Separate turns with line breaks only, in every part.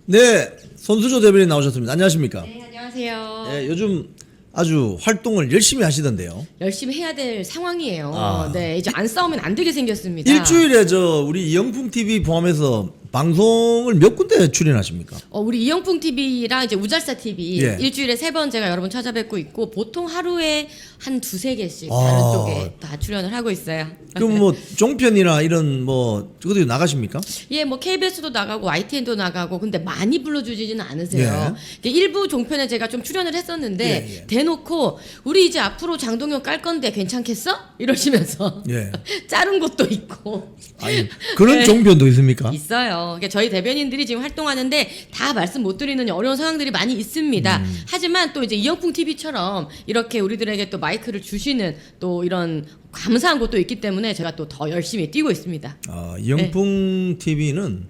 네, 손수조 대변인 나오셨습니다. 안녕하십니까?
네, 안녕하세요.
네, 요즘 아주 활동을 열심히 하시던데요.
열심히 해야 될 상황이에요.
아.
네, 이제 안 싸우면 안 되게 생겼습니다.
일주일에 우리 이영풍 TV 포함해서 방송을 몇 군데 출연하십니까?
우리 이영풍 TV랑 이제 우잘사 TV
예.
일주일에 3번 제가 여러분 찾아뵙고 있고 보통 하루에 한 2-3개씩
아.
다른 쪽에 다 출연을 하고 있어요.
그럼 뭐 종편이나 이런 뭐 그것도 나가십니까?
예, 뭐 KBS도 나가고 YTN도 나가고 근데 많이 불러주지는 않으세요.
예.
일부 종편에 제가 좀 출연을 했었는데
예, 예.
대놓고 우리 이제 앞으로 장동영 깔 건데 괜찮겠어? 이러시면서
예.
자른 것도 있고
아니 그런
네.
종편도 있습니까?
있어요. 그러니까 저희 대변인들이 지금 활동하는데 다 말씀 못 드리는 어려운 상황들이 많이 있습니다. 하지만 또 이제 이영풍 TV처럼 이렇게 우리들에게 또 마이크를 주시는 또 이런 감사한 곳도 있기 때문에 제가 또 더 열심히 뛰고 있습니다.
이영풍 TV는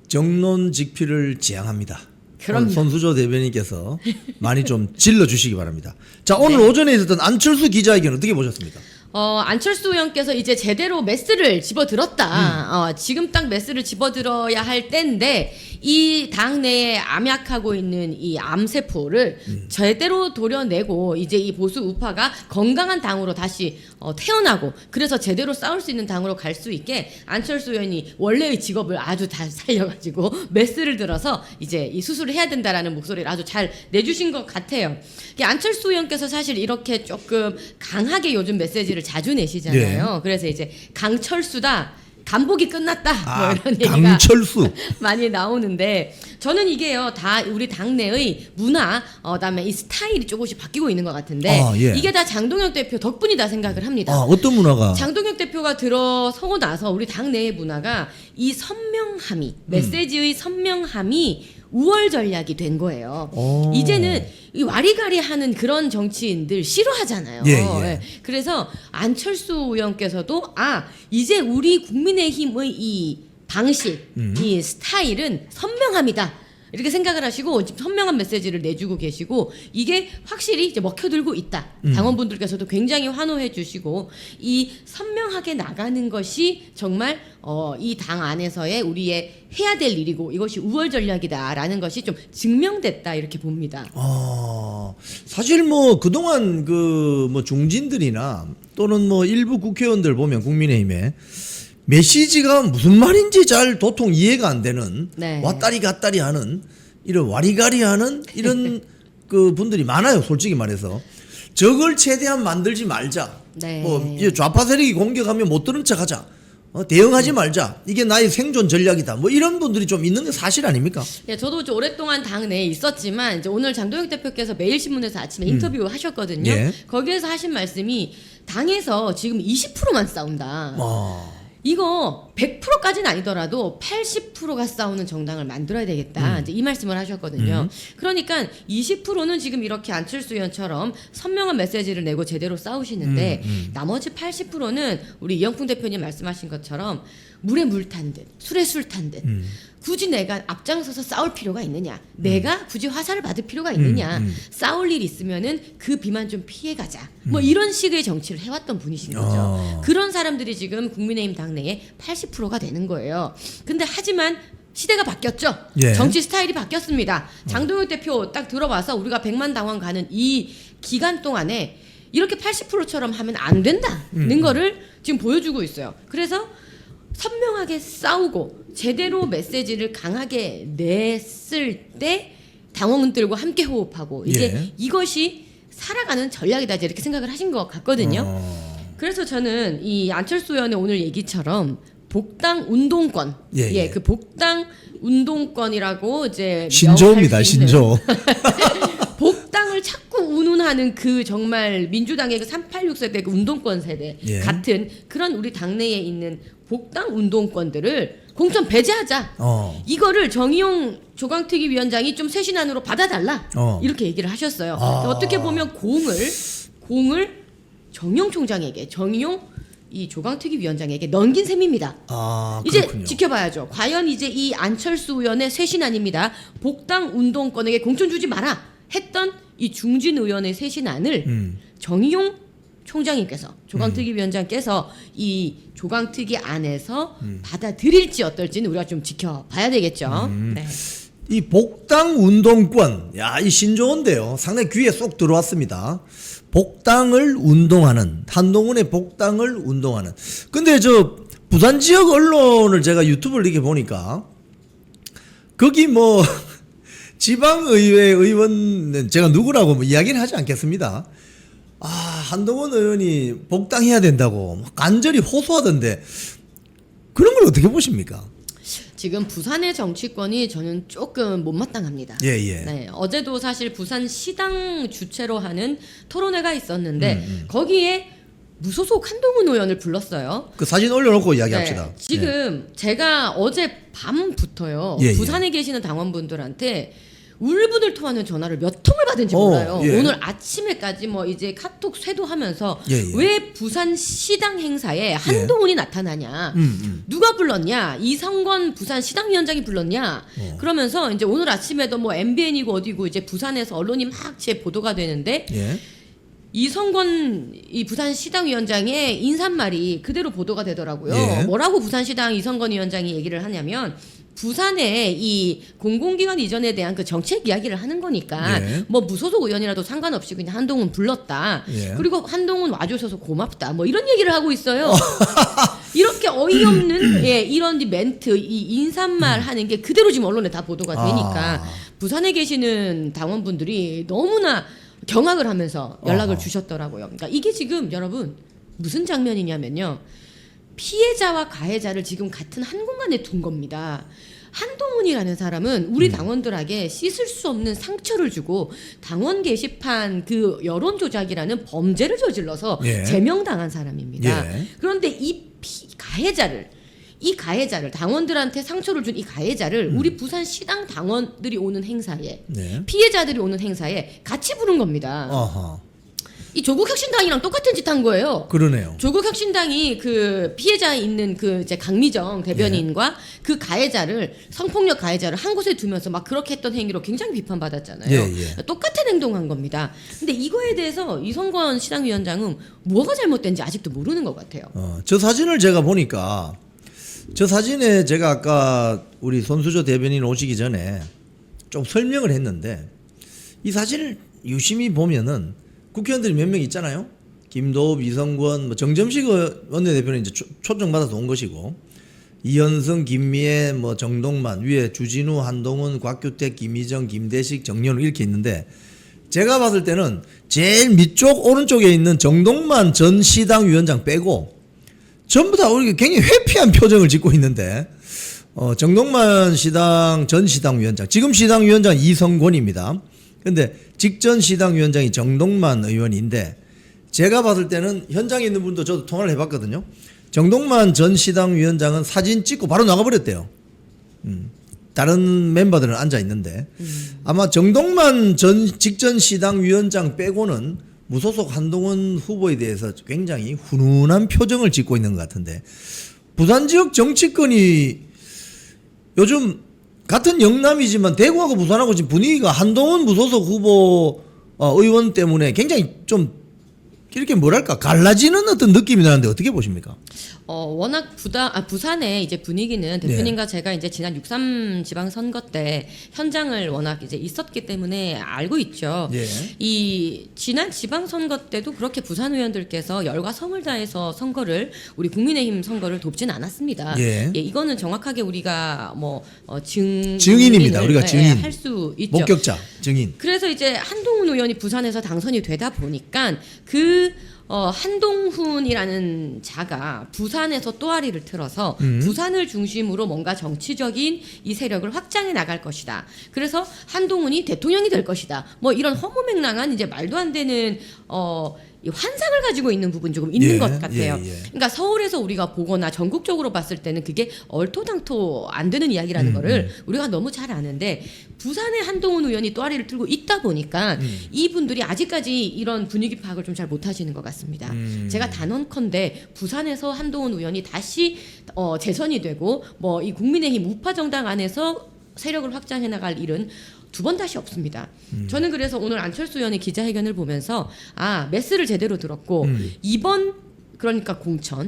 정론직필을 지향합니다.
그럼요.
오늘 손수조 대변인께서 많이 좀 질러주시기 바랍니다. 자, 오늘
네.
오전에 있었던 안철수 기자회견 어떻게 보셨습니까?
안철수 의원께서 이제 제대로 메스를 집어들었다. 지금 딱 메스를 집어들어야 할 때인데 이 당내에 암약하고 있는 이 암세포를 제대로 도려내고 이제 이 보수 우파가 건강한 당으로 다시 태어나고 그래서 제대로 싸울 수 있는 당으로 갈 수 있게 안철수 의원이 원래의 직업을 아주 다 살려가지고 메스를 들어서 이제 이 수술을 해야 된다라는 목소리를 아주 잘 내주신 것 같아요. 안철수 의원께서 사실 이렇게 조금 강하게 요즘 메시지를 자주 내시잖아요.
예.
그래서 이제 강철수다. 간복이 끝났다. 뭐 이런 얘기가
강철수.
많이 나오는데 저는 이게요 다 우리 당내의 문화, 그다음에 이 스타일이 조금씩 바뀌고 있는 것 같은데
예.
이게 다 장동혁 대표 덕분이다 생각을 합니다.
어떤 문화가?
장동혁 대표가 들어서고 나서 우리 당내의 문화가 이 선명함이 메시지의 선명함이 우월 전략이 된 거예요.
오.
이제는 이 와리가리하는 그런 정치인들 싫어하잖아요.
예, 예.
그래서 안철수 의원께서도 이제 우리 국민의힘의 이 방식, 이 스타일은 선명함이다. 이렇게 생각을 하시고 지금 선명한 메시지를 내주고 계시고 이게 확실히 이제 먹혀들고 있다. 당원분들께서도 굉장히 환호해 주시고 이 선명하게 나가는 것이 정말 이 당 안에서의 우리의 해야 될 일이고 이것이 우월 전략이다라는 것이 좀 증명됐다 이렇게 봅니다.
사실 뭐 그동안 그 뭐 중진들이나 또는 뭐 일부 국회의원들 보면 국민의힘에 메시지가 무슨 말인지 잘 도통 이해가 안 되는
네.
왔다리 갔다리 하는 이런 와리가리하는 이런 그 분들이 많아요. 솔직히 말해서 적을 최대한 만들지 말자.
네.
뭐 이 좌파 세력이 공격하면 못 들은 척하자. 대응하지 말자. 이게 나의 생존 전략이다. 뭐 이런 분들이 좀 있는 게 사실 아닙니까?
예, 저도 좀 오랫동안 당내에 있었지만 이제 오늘 장동혁 대표께서 매일신문에서 아침에 인터뷰 하셨거든요.
예.
거기에서 하신 말씀이 당에서 지금 20%만 싸운다. 이거 100%까지는 아니더라도 80%가 싸우는 정당을 만들어야 되겠다. 이제 이 말씀을 하셨거든요. 그러니까 20%는 지금 이렇게 안철수 의원처럼 선명한 메시지를 내고 제대로 싸우시는데 나머지 80%는 우리 이영풍 대표님 말씀하신 것처럼 물에 물 탄 듯, 술에 술 탄 듯. 굳이 내가 앞장서서 싸울 필요가 있느냐? 내가 굳이 화살을 받을 필요가 있느냐? 싸울 일 있으면은 그 비만 좀 피해가자. 뭐 이런 식의 정치를 해왔던 분이신 거죠. 그런 사람들이 지금 국민의힘 당내에 80%가 되는 거예요. 근데 하지만 시대가 바뀌었죠.
예.
정치 스타일이 바뀌었습니다. 장동혁 대표 딱 들어와서 우리가 100만 당원 가는 이 기간 동안에 이렇게 80%처럼 하면 안 된다는 거를 지금 보여주고 있어요. 그래서 선명하게 싸우고 제대로 메시지를 강하게 냈을 때 당원들과 함께 호흡하고 이제
예.
이것이 살아가는 전략이다 이렇게 생각을 하신 것 같거든요. 그래서 저는 이 안철수 의원의 오늘 얘기처럼 복당 운동권,
예.
그 복당 운동권이라고 이제
신조입니다.
명할 수 있는
신조.
복당을 자꾸 운운하는 그 정말 민주당의 그 386세대 그 운동권 세대
예.
같은 그런 우리 당내에 있는 복당 운동권들을 공천 배제하자. 이거를 정의용 조강특위 위원장이 좀 쇄신안으로 받아달라. 이렇게 얘기를 하셨어요. 어떻게 보면 공을 정의용 총장에게 정의용 이 조강특위 위원장에게 넘긴 셈입니다. 이제
그렇군요.
지켜봐야죠. 과연 이제 이 안철수 의원의 쇄신안입니다. 복당 운동권에게 공천 주지 마라 했던 이 중진 의원의 쇄신안을 정의용 총장님께서 조강특위 위원장께서 이 조강특위 안에서 받아들일지 어떨지는 우리가 좀 지켜봐야 되겠죠. 네.
이 복당 운동권, 야, 이 신조어인데요. 상당히 귀에 쏙 들어왔습니다. 복당을 운동하는, 한동훈의 복당을 운동하는. 근데 저 부산 지역 언론을 제가 유튜브를 이렇게 보니까 거기 뭐 지방의회 의원은 제가 누구라고 뭐 이야기는 하지 않겠습니다. 아, 한동훈 의원이 복당해야 된다고 간절히 호소하던데 그런 걸 어떻게 보십니까?
지금 부산의 정치권이 저는 조금 못마땅합니다.
예, 예.
네, 어제도 사실 부산 시당 주최로 하는 토론회가 있었는데 거기에 무소속 한동훈 의원을 불렀어요.
그 사진 올려놓고 이야기합시다.
네, 지금 제가 어제 밤부터요.
예, 예.
부산에 계시는 당원분들한테 울분을 토하는 전화를 몇 통을 받은지 몰라요.
예.
오늘 아침에까지 뭐 이제 카톡 쇄도하면서
예, 예.
왜 부산 시당 행사에 한동훈이 나타나냐, 누가 불렀냐, 이성건 부산 시당위원장이 불렀냐, 그러면서 이제 오늘 아침에도 뭐 MBN이고 어디고 이제 부산에서 언론이 막 제 보도가 되는데
예.
이성건 이 부산 시당위원장의 인사말이 그대로 보도가 되더라고요.
예.
뭐라고 부산시당 이성건 위원장이 얘기를 하냐면 부산에 이 공공기관 이전에 대한 그 정책 이야기를 하는 거니까
예.
뭐 무소속 의원이라도 상관없이 그냥 한동훈 불렀다.
예.
그리고 한동훈 와주셔서 고맙다. 뭐 이런 얘기를 하고 있어요. 이렇게 어이없는 예, 이런 멘트, 이 인사말 하는 게 그대로 지금 언론에 다 보도가 되니까 부산에 계시는 당원분들이 너무나 경악을 하면서 연락을 주셨더라고요. 그러니까 이게 지금 여러분 무슨 장면이냐면요. 피해자와 가해자를 지금 같은 한 공간에 둔 겁니다. 한동훈이라는 사람은 우리 당원들에게 씻을 수 없는 상처를 주고 당원 게시판 그 여론 조작이라는 범죄를 저질러서
예.
제명당한 사람입니다.
예.
그런데 이 가해자를 당원들한테 상처를 준 이 가해자를 우리 부산 시당 당원들이 오는 행사에
네.
피해자들이 오는 행사에 같이 부른 겁니다.
아하.
이 조국혁신당이랑 똑같은 짓 한 거예요.
그러네요.
조국혁신당이 그 피해자 있는 그 이제 강미정 대변인과 그 가해자를 성폭력 가해자를 한 곳에 두면서 막 그렇게 했던 행위로 굉장히 비판받았잖아요.
예.
똑같은 행동한 겁니다. 근데 이거에 대해서 이성건 시당위원장은 뭐가 잘못된지 아직도 모르는 것 같아요.
저 사진을 제가 보니까 저 사진에 제가 아까 우리 손수조 대변인 오시기 전에 좀 설명을 했는데 이 사진을 유심히 보면은 국회의원들이 몇 명 있잖아요. 김도읍, 이성권, 뭐 정점식 원내대표는 이제 초청받아서 온 것이고 이현승, 김미애, 뭐 정동만 위에 주진우, 한동훈, 곽규택, 김희정, 김대식, 정연우 이렇게 있는데 제가 봤을 때는 제일 밑쪽 오른쪽에 있는 정동만 전 시당 위원장 빼고 전부 다 우리 굉장히 회피한 표정을 짓고 있는데 정동만 전 시당 위원장 지금 시당 위원장 이성권입니다. 근데 직전 시당 위원장이 정동만 의원인데 제가 봤을 때는 현장에 있는 분도 저도 통화를 해봤거든요. 정동만 전 시당 위원장은 사진 찍고 바로 나가버렸대요. 다른 멤버들은 앉아 있는데 아마 정동만 직전 시당 위원장 빼고는 무소속 한동훈 후보에 대해서 굉장히 훈훈한 표정을 짓고 있는 것 같은데 부산 지역 정치권이 요즘 같은 영남이지만 대구하고 부산하고 지금 분위기가 한동훈 무소속 후보 의원 때문에 굉장히 좀 이렇게 뭐랄까 갈라지는 어떤 느낌이 나는데 어떻게 보십니까?
워낙 부산의 이제 분위기는 대표님과 제가 이제 지난 6.3 지방선거 때 현장을 워낙 이제 있었기 때문에 알고 있죠.
예.
이 지난 지방선거 때도 그렇게 부산 의원들께서 열과 성을 다해서 우리 국민의힘 선거를 돕진 않았습니다.
예.
이거는 정확하게 우리가 뭐
증인입니다. 우리가 증인.
할 수 있죠.
목격자, 증인.
그래서 이제 한동훈 의원이 부산에서 당선이 되다 보니까 한동훈이라는 자가 부산에서 또아리를 틀어서 부산을 중심으로 뭔가 정치적인 이 세력을 확장해 나갈 것이다. 그래서 한동훈이 대통령이 될 것이다. 뭐 이런 허무맹랑한 이제 말도 안 되는 이 환상을 가지고 있는 부분 조금 있는 것 같아요. 그러니까 서울에서 우리가 보거나 전국적으로 봤을 때는 그게 얼토당토 안 되는 이야기라는 거를 우리가 너무 잘 아는데 부산에 한동훈 의원이 또아리를 틀고 있다 보니까 이분들이 아직까지 이런 분위기 파악을 좀 잘 못하시는 것 같습니다. 제가 단언컨대 부산에서 한동훈 의원이 다시 재선이 되고 뭐 이 국민의힘 우파 정당 안에서 세력을 확장해 나갈 일은 두 번 다시 없습니다. 저는 그래서 오늘 안철수 의원의 기자회견을 보면서 메시를 제대로 들었고 이번 그러니까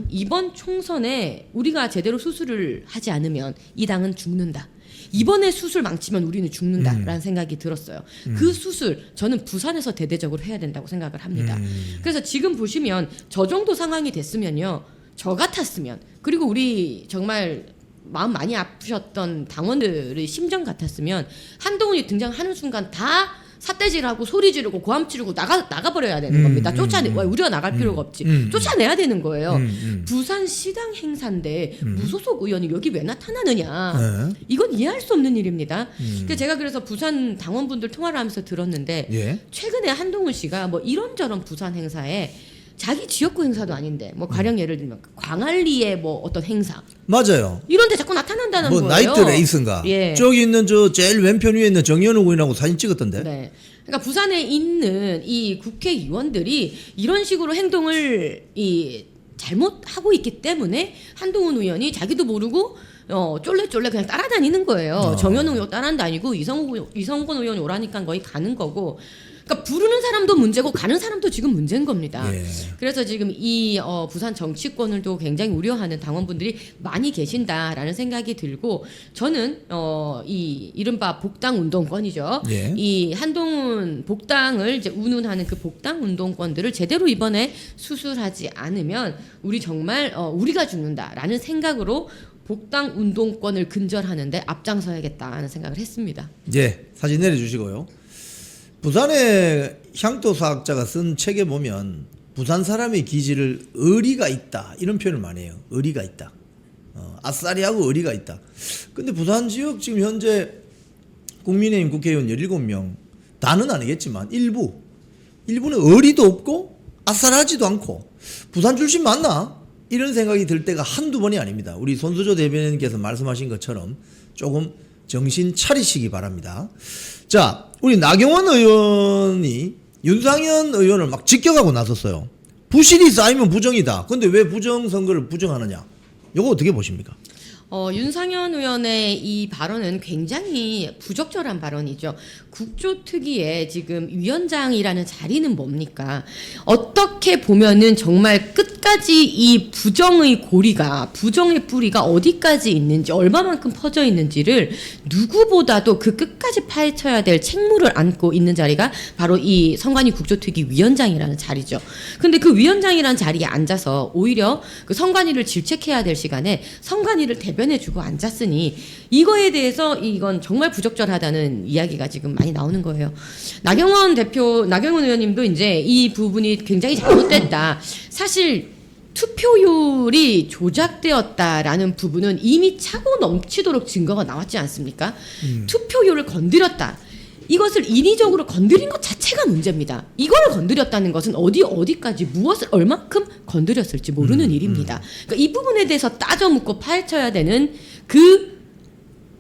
이번 총선에 우리가 제대로 수술을 하지 않으면 이 당은 죽는다. 이번에 수술 망치면 우리는 죽는다라는 생각이 들었어요. 그 수술 저는 부산에서 대대적으로 해야 된다고 생각을 합니다. 그래서 지금 보시면 저 정도 상황이 됐으면요. 저 같았으면 그리고 우리 정말 마음 많이 아프셨던 당원들의 심정 같았으면 한동훈이 등장하는 순간 다 삿대질하고 소리 지르고 고함 지르고 나가버려야 되는 겁니다. 우리가 나갈 필요가 없지. 쫓아내야 되는 거예요. 부산 시당 행사인데 무소속 의원이 여기 왜 나타나느냐. 이건 이해할 수 없는 일입니다. 제가 그래서 부산 당원분들 통화를 하면서 들었는데
예.
최근에 한동훈 씨가 뭐 이런저런 부산 행사에 자기 지역구 행사도 아닌데 뭐 가령 예를 들면 광안리의 뭐 어떤 행사
맞아요.
이런데 자꾸 나타난다는
뭐
거예요.
나이트 레이스인가.
예.
저기 있는 저 제일 왼편 위에 있는 정현우 의원하고 사진 찍었던데.
네. 그러니까 부산에 있는 이 국회의원들이 이런 식으로 행동을 잘못하고 있기 때문에 한동훈 의원이 자기도 모르고 쫄래쫄래 그냥 따라다니는 거예요. 정현우 의원 따라다니고 이성권 의원이 오라니까 거의 가는 거고. 그러니까 부르는 사람도 문제고 가는 사람도 지금 문제인 겁니다.
예.
그래서 지금 이 부산 정치권을도 굉장히 우려하는 당원분들이 많이 계신다라는 생각이 들고 저는 이 이른바 복당 운동권이죠.
예.
이 한동훈 복당을 이제 운운하는 그 복당 운동권들을 제대로 이번에 수술하지 않으면 우리 정말 우리가 죽는다라는 생각으로 복당 운동권을 근절하는데 앞장서야겠다는 생각을 했습니다.
예. 사진 내려주시고요. 부산의 향토사학자가 쓴 책에 보면 부산 사람의 기질을 의리가 있다 이런 표현을 많이 해요. 의리가 있다. 아싸리하고 의리가 있다. 근데 부산 지역 지금 현재 국민의힘 국회의원 17명 다는 아니겠지만 일부는 의리도 없고 아싸리하지도 않고 부산 출신 맞나? 이런 생각이 들 때가 한두 번이 아닙니다. 우리 손수조 대변인께서 말씀하신 것처럼 조금 정신 차리시기 바랍니다. 자, 우리 나경원 의원이 윤상현 의원을 막 직격하고 나섰어요. 부실이 쌓이면 부정이다. 근데 왜 부정선거를 부정하느냐? 이거 어떻게 보십니까?
윤상현 의원의 이 발언은 굉장히 부적절한 발언이죠. 국조특위의 지금 위원장이라는 자리는 뭡니까? 어떻게 보면은 정말 끝까지 이 부정의 고리가, 부정의 뿌리가 어디까지 있는지, 얼마만큼 퍼져 있는지를 누구보다도 그 끝까지 파헤쳐야 될 책무를 안고 있는 자리가 바로 이 선관위 국조특위 위원장이라는 자리죠. 근데 그 위원장이라는 자리에 앉아서 오히려 그 선관위를 질책해야 될 시간에 선관위를 대변해주고 앉았으니 이거에 대해서 이건 정말 부적절하다는 이야기가 지금 많이 나오는 거예요. 나경원 의원님도 이제 이 부분이 굉장히 잘못됐다. 사실 투표율이 조작되었다라는 부분은 이미 차고 넘치도록 증거가 나왔지 않습니까? 투표율을 건드렸다. 이것을 인위적으로 건드린 것 자체가 문제입니다. 이거를 건드렸다는 것은 어디까지 무엇을 얼마큼 건드렸을지 모르는 일입니다. 그러니까 이 부분에 대해서 따져 묻고 파헤쳐야 되는 그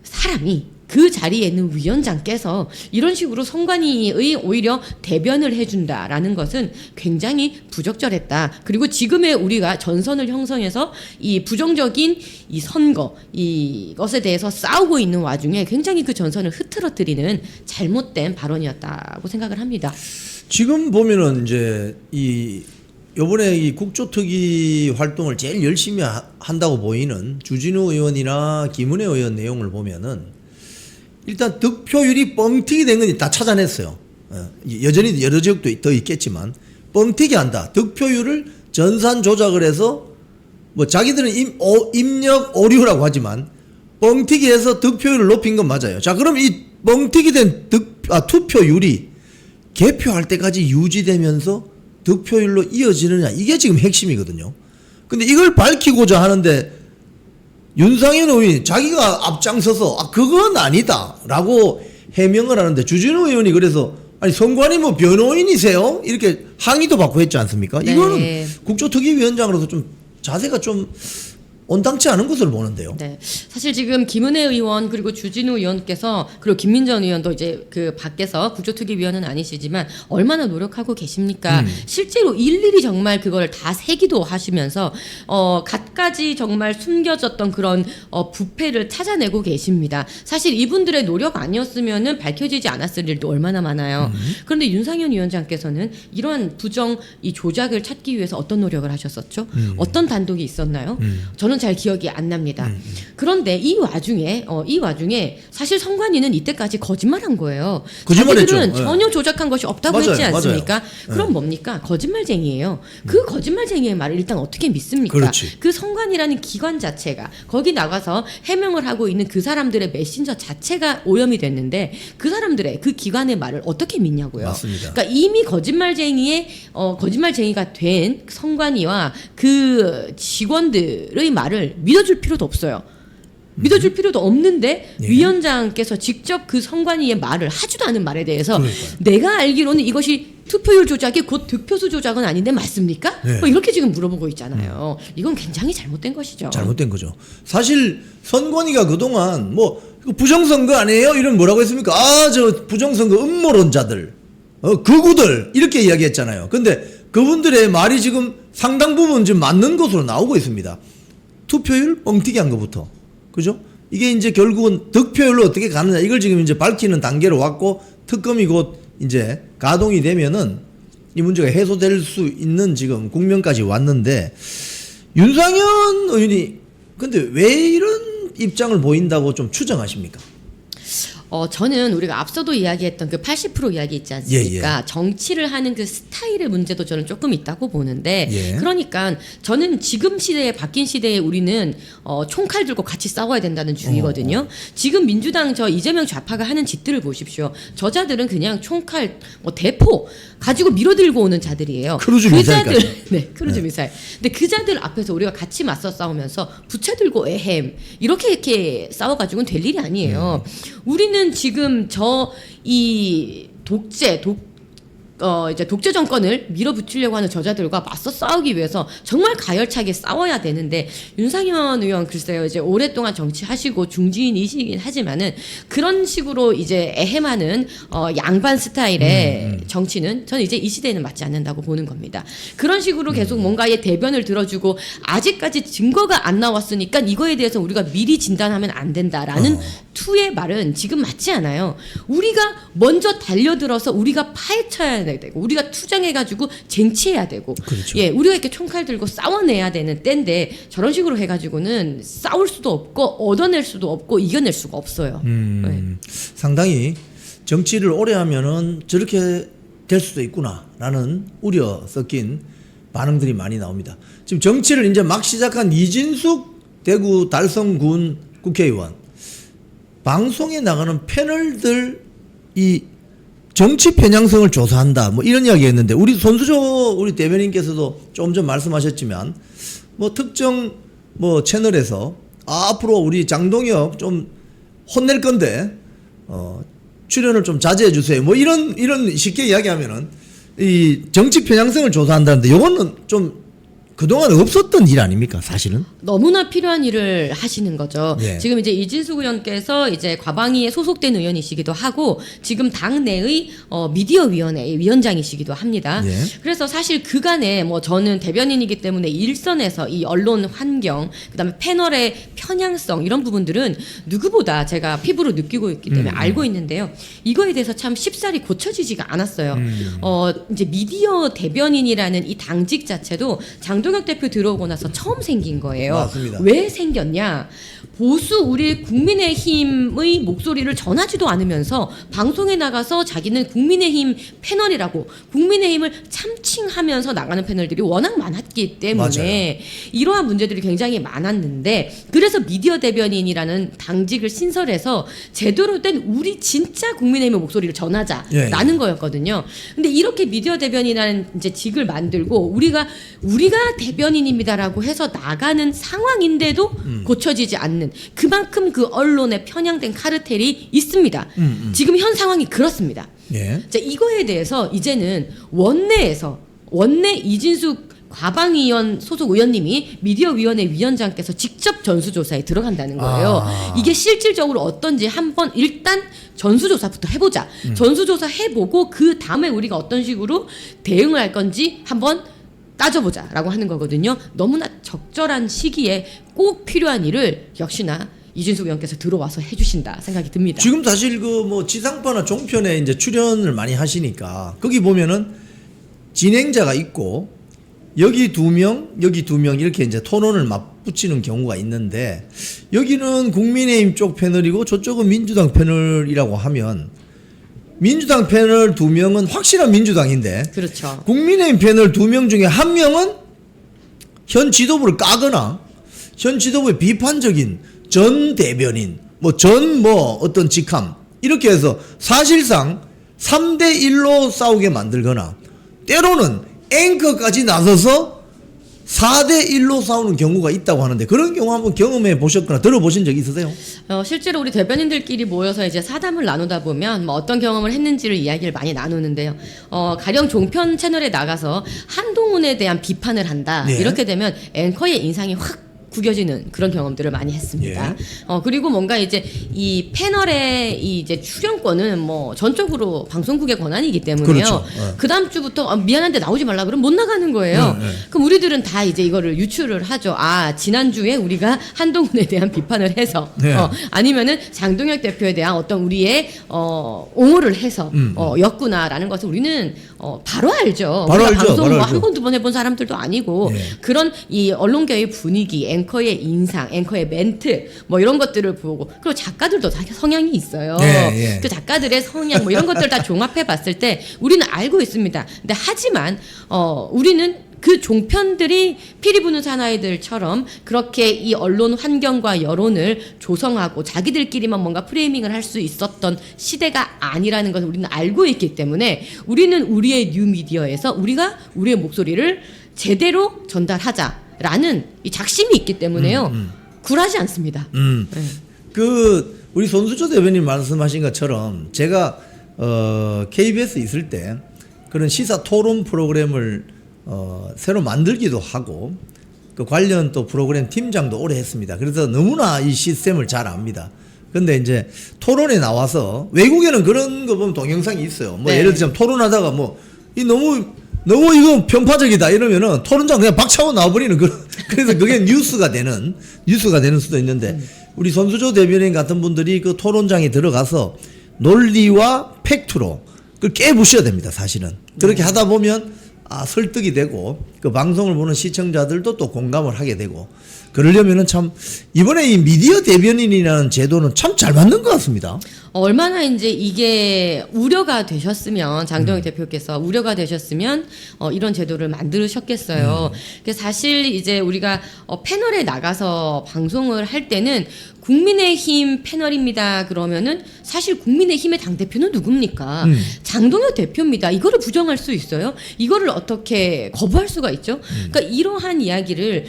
사람이 그 자리에 있는 위원장께서 이런 식으로 선관위의 오히려 대변을 해준다라는 것은 굉장히 부적절했다. 그리고 지금의 우리가 전선을 형성해서 이 부정적인 이 선거 이것에 대해서 싸우고 있는 와중에 굉장히 그 전선을 흐트러뜨리는 잘못된 발언이었다고 생각을 합니다.
지금 보면은 이제 요번에 이 국조특위 활동을 제일 열심히 한다고 보이는 주진우 의원이나 김은혜 의원 내용을 보면은 일단 득표율이 뻥튀기 된 건 다 찾아냈어요. 여전히 여러 지역도 더 있겠지만 뻥튀기 한다. 득표율을 전산 조작을 해서 뭐 자기들은 입력 오류라고 하지만 뻥튀기해서 득표율을 높인 건 맞아요. 자, 그럼 이 뻥튀기 된 투표율이 개표할 때까지 유지되면서 득표율로 이어지느냐, 이게 지금 핵심이거든요. 근데 이걸 밝히고자 하는데 윤상현 의원이 자기가 앞장서서 그건 아니다라고 해명을 하는데 주진우 의원이 그래서 아니 선관위 뭐 변호인이세요? 이렇게 항의도 받고 했지 않습니까?
네.
이거는 국조특위위원장으로서 좀 자세가 좀 온당치 않은 것으로 보는데요.
네, 사실 지금 김은혜 의원 그리고 주진우 의원께서 그리고 김민전 의원도 이제 그 밖에서 국조특위위원은 아니시지만 얼마나 노력하고 계십니까? 실제로 일일이 정말 그걸 다 세기도 하시면서 갖가지 정말 숨겨졌던 그런 부패를 찾아내고 계십니다. 사실 이분들의 노력 아니었으면은 밝혀지지 않았을 일도 얼마나 많아요. 그런데 윤상현 위원장께서는 이러한 부정 이 조작을 찾기 위해서 어떤 노력을 하셨었죠? 어떤 단독이 있었나요? 저는 잘 기억이 안 납니다. 그런데 이 와중에 사실 선관위는 이때까지 거짓말한 거예요.
거짓말했죠.
자기들은
예.
전혀 조작한 것이 없다고
맞아요,
했지 않습니까?
맞아요.
그럼 뭡니까? 거짓말쟁이에요. 그 거짓말쟁이의 말을 일단 어떻게 믿습니까?
그렇지.
그 선관위라는 기관 자체가 거기 나가서 해명을 하고 있는 그 사람들의 메신저 자체가 오염이 됐는데 그 사람들의 그 기관의 말을 어떻게 믿냐고요.
맞습니다.
그러니까 이미 거짓말쟁이가 된 선관위와 그 직원들의 말을 믿어줄 필요도 없어요. 믿어줄 필요도 없는데
예.
위원장께서 직접 그 선관위의 말을 하지도 않은 말에 대해서
그러니까요.
내가 알기로는 이것이 투표율 조작이 곧 득표수 조작은 아닌데 맞습니까?
네.
뭐 이렇게 지금 물어보고 있잖아요. 이건 굉장히 잘못된 것이죠.
잘못된 거죠. 사실 선관위가 그동안 뭐 이거 부정선거 아니에요? 이런 뭐라고 했습니까? 아, 저 부정선거 음모론자들, 극우들 이렇게 이야기했잖아요. 근데 그분들의 말이 지금 상당 부분 지금 맞는 것으로 나오고 있습니다. 투표율 뻥튀기 한 것부터, 그죠? 이게 이제 결국은 득표율로 어떻게 가느냐 이걸 지금 이제 밝히는 단계로 왔고 특검이 곧 이제 가동이 되면은 이 문제가 해소될 수 있는 지금 국면까지 왔는데 윤상현 의원이 근데 왜 이런 입장을 보인다고 좀 추정하십니까?
저는 우리가 앞서도 이야기했던 그 80% 이야기 있지 않습니까?
예.
정치를 하는 그 스타일의 문제도 저는 조금 있다고 보는데,
예.
그러니까 저는 지금 시대에 바뀐 시대에 우리는 총칼 들고 같이 싸워야 된다는 주의거든요. 지금 민주당 저 이재명 좌파가 하는 짓들을 보십시오. 저자들은 그냥 총칼, 뭐 대포 가지고 밀어들고 오는 자들이에요.
크루즈
그 자들,
미사일까지.
네, 크루즈 미사일. 근데 그 자들 앞에서 우리가 같이 맞서 싸우면서 부채 들고 에헴 이렇게 싸워가지고는 될 일이 아니에요. 우리는 지금 이 이제 독재 정권을 밀어붙이려고 하는 저자들과 맞서 싸우기 위해서 정말 가열차게 싸워야 되는데 윤상현 의원 글쎄요 이제 오랫동안 정치하시고 중진이시긴 하지만은 그런 식으로 이제 애해하는 양반 스타일의 정치는 저는 이제 이 시대에는 맞지 않는다고 보는 겁니다. 그런 식으로 계속 뭔가의 대변을 들어주고 아직까지 증거가 안 나왔으니까 이거에 대해서 우리가 미리 진단하면 안 된다라는 투의 말은 지금 맞지 않아요. 우리가 먼저 달려들어서 우리가 파헤쳐야 되고 우리가 투쟁해가지고 쟁취해야 되고
그렇죠.
예, 우리가 이렇게 총칼 들고 싸워내야 되는 때인데 저런 식으로 해가지고는 싸울 수도 없고 얻어낼 수도 없고 이겨낼 수가 없어요. 네.
상당히 정치를 오래 하면은 저렇게 될 수도 있구나라는 우려 섞인 반응들이 많이 나옵니다. 지금 정치를 이제 막 시작한 이진숙 대구 달성군 국회의원 방송에 나가는 패널들 이 정치 편향성을 조사한다 뭐 이런 이야기했는데 우리 손수조 우리 대변인께서도 조금 전 말씀하셨지만 뭐 특정 뭐 채널에서 앞으로 우리 장동혁 좀 혼낼 건데 출연을 좀 자제해 주세요 뭐 이런 쉽게 이야기하면은 이 정치 편향성을 조사한다는데 이거는 좀 그동안 없었던 일 아닙니까 사실은?
너무나 필요한 일을 하시는 거죠.
예.
지금 이제 이진숙 의원께서 이제 과방위에 소속된 의원이시기도 하고 지금 당내의 미디어위원회 위원장이시기도 합니다.
예.
그래서 사실 그간에 뭐 저는 대변인이기 때문에 일선에서 이 언론 환경 그다음에 패널의 편향성 이런 부분들은 누구보다 제가 피부로 느끼고 있기 때문에 알고 있는데요. 이거에 대해서 참 쉽사리 고쳐지지가 않았어요. 이제 미디어 대변인이라는 이 당직 자체도 장동혁 대표 들어오고 나서 처음 생긴 거예요.
맞습니다.
왜 생겼냐? 보수 우리 국민의힘의 목소리를 전하지도 않으면서 방송에 나가서 자기는 국민의힘 패널이라고 국민의힘을 참칭하면서 나가는 패널들이 워낙 많았기 때문에 이러한 문제들이 굉장히 많았는데 그래서 미디어 대변인이라는 당직을 신설해서 제대로 된 우리 진짜 국민의힘의 목소리를 전하자라는 거였거든요. 근데 이렇게 미디어 대변인이라는 이제 직을 만들고 우리가 대변인입니다라고 해서 나가는 상황인데도 고쳐지지 않는 그만큼 그 언론에 편향된 카르텔이 있습니다. 지금 현 상황이 그렇습니다.
예.
자, 이거에 대해서 이제는 원내 이진숙 과방위원 소속 의원님이 미디어위원회 위원장께서 직접 전수조사에 들어간다는 거예요. 이게 실질적으로 어떤지 한번 일단 전수조사부터 해보자. 전수조사 해보고 그 다음에 우리가 어떤 식으로 대응을 할 건지 한번 따져보자라고 하는 거거든요. 너무나 적절한 시기에 꼭 필요한 일을 역시나 이진숙 의원께서 들어와서 해주신다 생각이 듭니다.
지금 사실 그 뭐 지상파나 종편에 이제 출연을 많이 하시니까 거기 보면은 진행자가 있고 여기 2명, 여기 2명 이렇게 이제 토론을 맞붙이는 경우가 있는데 여기는 국민의힘 쪽 패널이고 저쪽은 민주당 패널이라고 하면 민주당 패널 2명은 확실한 민주당인데
그렇죠.
국민의힘 패널 2명 중에 1명은 현 지도부를 까거나 현 지도부의 비판적인 전 대변인 어떤 직함 이렇게 해서 사실상 3대1로 싸우게 만들거나 때로는 앵커까지 나서서 4대1로 싸우는 경우가 있다고 하는데 그런 경우 한번 경험해 보셨거나 들어보신 적 있으세요?
실제로 우리 대변인들끼리 모여서 이제 사담을 나누다 보면 뭐 어떤 경험을 했는지를 이야기를 많이 나누는데요. 가령 종편 채널에 나가서 한동훈에 대한 비판을 한다.
네.
이렇게 되면 앵커의 인상이 확 구겨지는 그런 경험들을 많이 했습니다.
예.
그리고 뭔가 이제 이 패널의 이 이제 출연권은 뭐 전적으로 방송국의 권한이기 때문에요.
그렇죠.
그 다음 주부터 미안한데 나오지 말라 그러면 못 나가는 거예요. 그럼 우리들은 다 이제 이거를 유추를 하죠. 지난주에 우리가 한동훈에 대한 비판을 해서
네.
아니면은 장동혁 대표에 대한 어떤 우리의 옹호를 해서 였구나라는 것을 우리는 바로 알죠.
바로
우리가
알죠.
방송
바로
뭐
알죠.
한 번 두 번 해본 사람들도 아니고
네.
그런 이 언론계의 분위기, 앵커의 인상, 앵커의 멘트 뭐 이런 것들을 보고 그리고 작가들도 다 성향이 있어요.
네, 예.
그 작가들의 성향 뭐 이런 것들 다 종합해 봤을 때 우리는 알고 있습니다. 근데 하지만 우리는 그 종편들이 피리 부는 사나이들처럼 그렇게 이 언론 환경과 여론을 조성하고 자기들끼리만 뭔가 프레이밍을 할 수 있었던 시대가 아니라는 것을 우리는 알고 있기 때문에 우리는 우리의 뉴미디어에서 우리가 우리의 목소리를 제대로 전달하자라는 이 작심이 있기 때문에요. 굴하지 않습니다. 네.
그 우리 손수조 대변인 말씀하신 것처럼 제가 KBS 있을 때 그런 시사 토론 프로그램을 새로 만들기도 하고 그 관련 또 프로그램 팀장도 오래 했습니다. 그래서 너무나 이 시스템을 잘 압니다. 근데 이제 토론에 나와서 외국에는 그런 거 보면 동영상이 있어요. 뭐
네.
예를 들자면 토론하다가 이 너무 이거 편파적이다 이러면은 토론장 그냥 박차고 나와버리는 그래서 그게 뉴스가 되는 수도 있는데 우리 손수조 대변인 같은 분들이 그 토론장에 들어가서 논리와 팩트로 그걸 깨부셔야 됩니다. 사실은 그렇게 하다 보면 설득이 되고 그 방송을 보는 시청자들도 또 공감을 하게 되고 그러려면은 참 이번에 이 미디어 대변인이라는 제도는 참 잘 맞는 것 같습니다.
얼마나 이제 이게 우려가 되셨으면 장동혁 대표께서 우려가 되셨으면 이런 제도를 만드셨겠어요. 그래서 사실 이제 우리가 패널에 나가서 방송을 할 때는 국민의힘 패널입니다. 그러면은 사실 국민의힘의 당 대표는 누굽니까? 장동혁 대표입니다. 이거를 부정할 수 있어요? 이거를 어떻게 거부할 수가 있죠? 그러니까 이러한 이야기를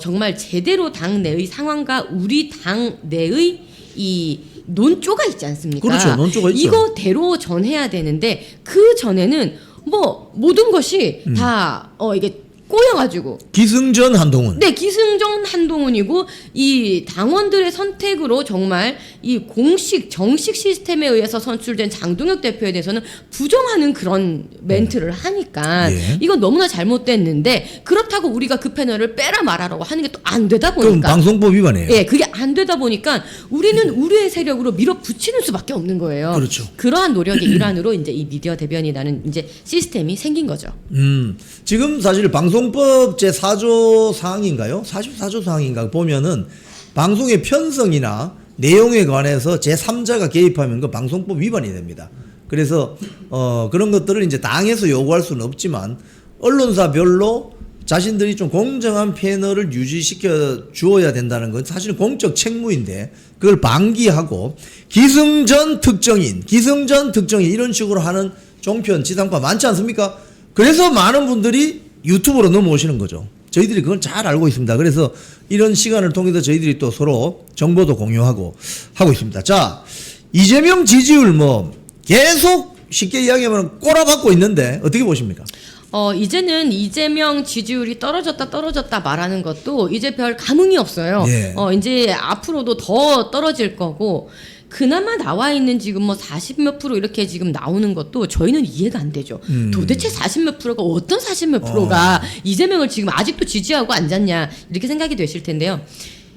정말 제대로 당 내의 상황과 우리 당 내의 이 논조가 있지 않습니까?
그렇죠. 논조가 있죠.
이거대로 전해야 되는데 그 전에는 뭐 모든 것이 다 이게 꼬여가지고
기승전 한동훈.
네, 기승전 한동훈이고 이 당원들의 선택으로 정말 이 정식 시스템에 의해서 선출된 장동혁 대표에 대해서는 부정하는 그런 멘트를 하니까
예.
이건 너무나 잘못됐는데 그렇다고 우리가 그 패널을 빼라 말하라고 하는 게 또 안 되다
그럼
보니까
방송법 위반이에요.
예, 그게 안 되다 보니까 우리는 우리의 세력으로 밀어붙이는 수밖에 없는 거예요.
그렇죠.
그러한 노력의 일환으로 이제 이 미디어 대변이라는 이제 시스템이 생긴 거죠.
지금 사실 방송법 제4조 사항인가요? 44조 사항인가 보면은 방송의 편성이나 내용에 관해서 제3자가 개입하면 그 방송법 위반이 됩니다. 그래서 그런 것들을 이제 당에서 요구할 수는 없지만 언론사별로 자신들이 좀 공정한 패널을 유지시켜 주어야 된다는 건 사실 공적 책무인데 그걸 방기하고 기승전 특정인 이런 식으로 하는 종편 지상파 많지 않습니까? 그래서 많은 분들이 유튜브로 넘어오시는 거죠. 저희들이 그걸 잘 알고 있습니다. 그래서 이런 시간을 통해서 저희들이 또 서로 정보도 공유하고 하고 있습니다. 자, 이재명 지지율 계속 쉽게 이야기하면 꼬라박고 있는데 어떻게 보십니까?
이제는 이재명 지지율이 떨어졌다 말하는 것도 이제 별 감흥이 없어요.
예.
이제 앞으로도 더 떨어질 거고 그나마 나와 있는 지금 40몇 프로 이렇게 지금 나오는 것도 저희는 이해가 안 되죠. 도대체 40몇 프로가 어떤 40몇 프로가 이재명을 지금 아직도 지지하고 앉았냐 이렇게 생각이 되실 텐데요.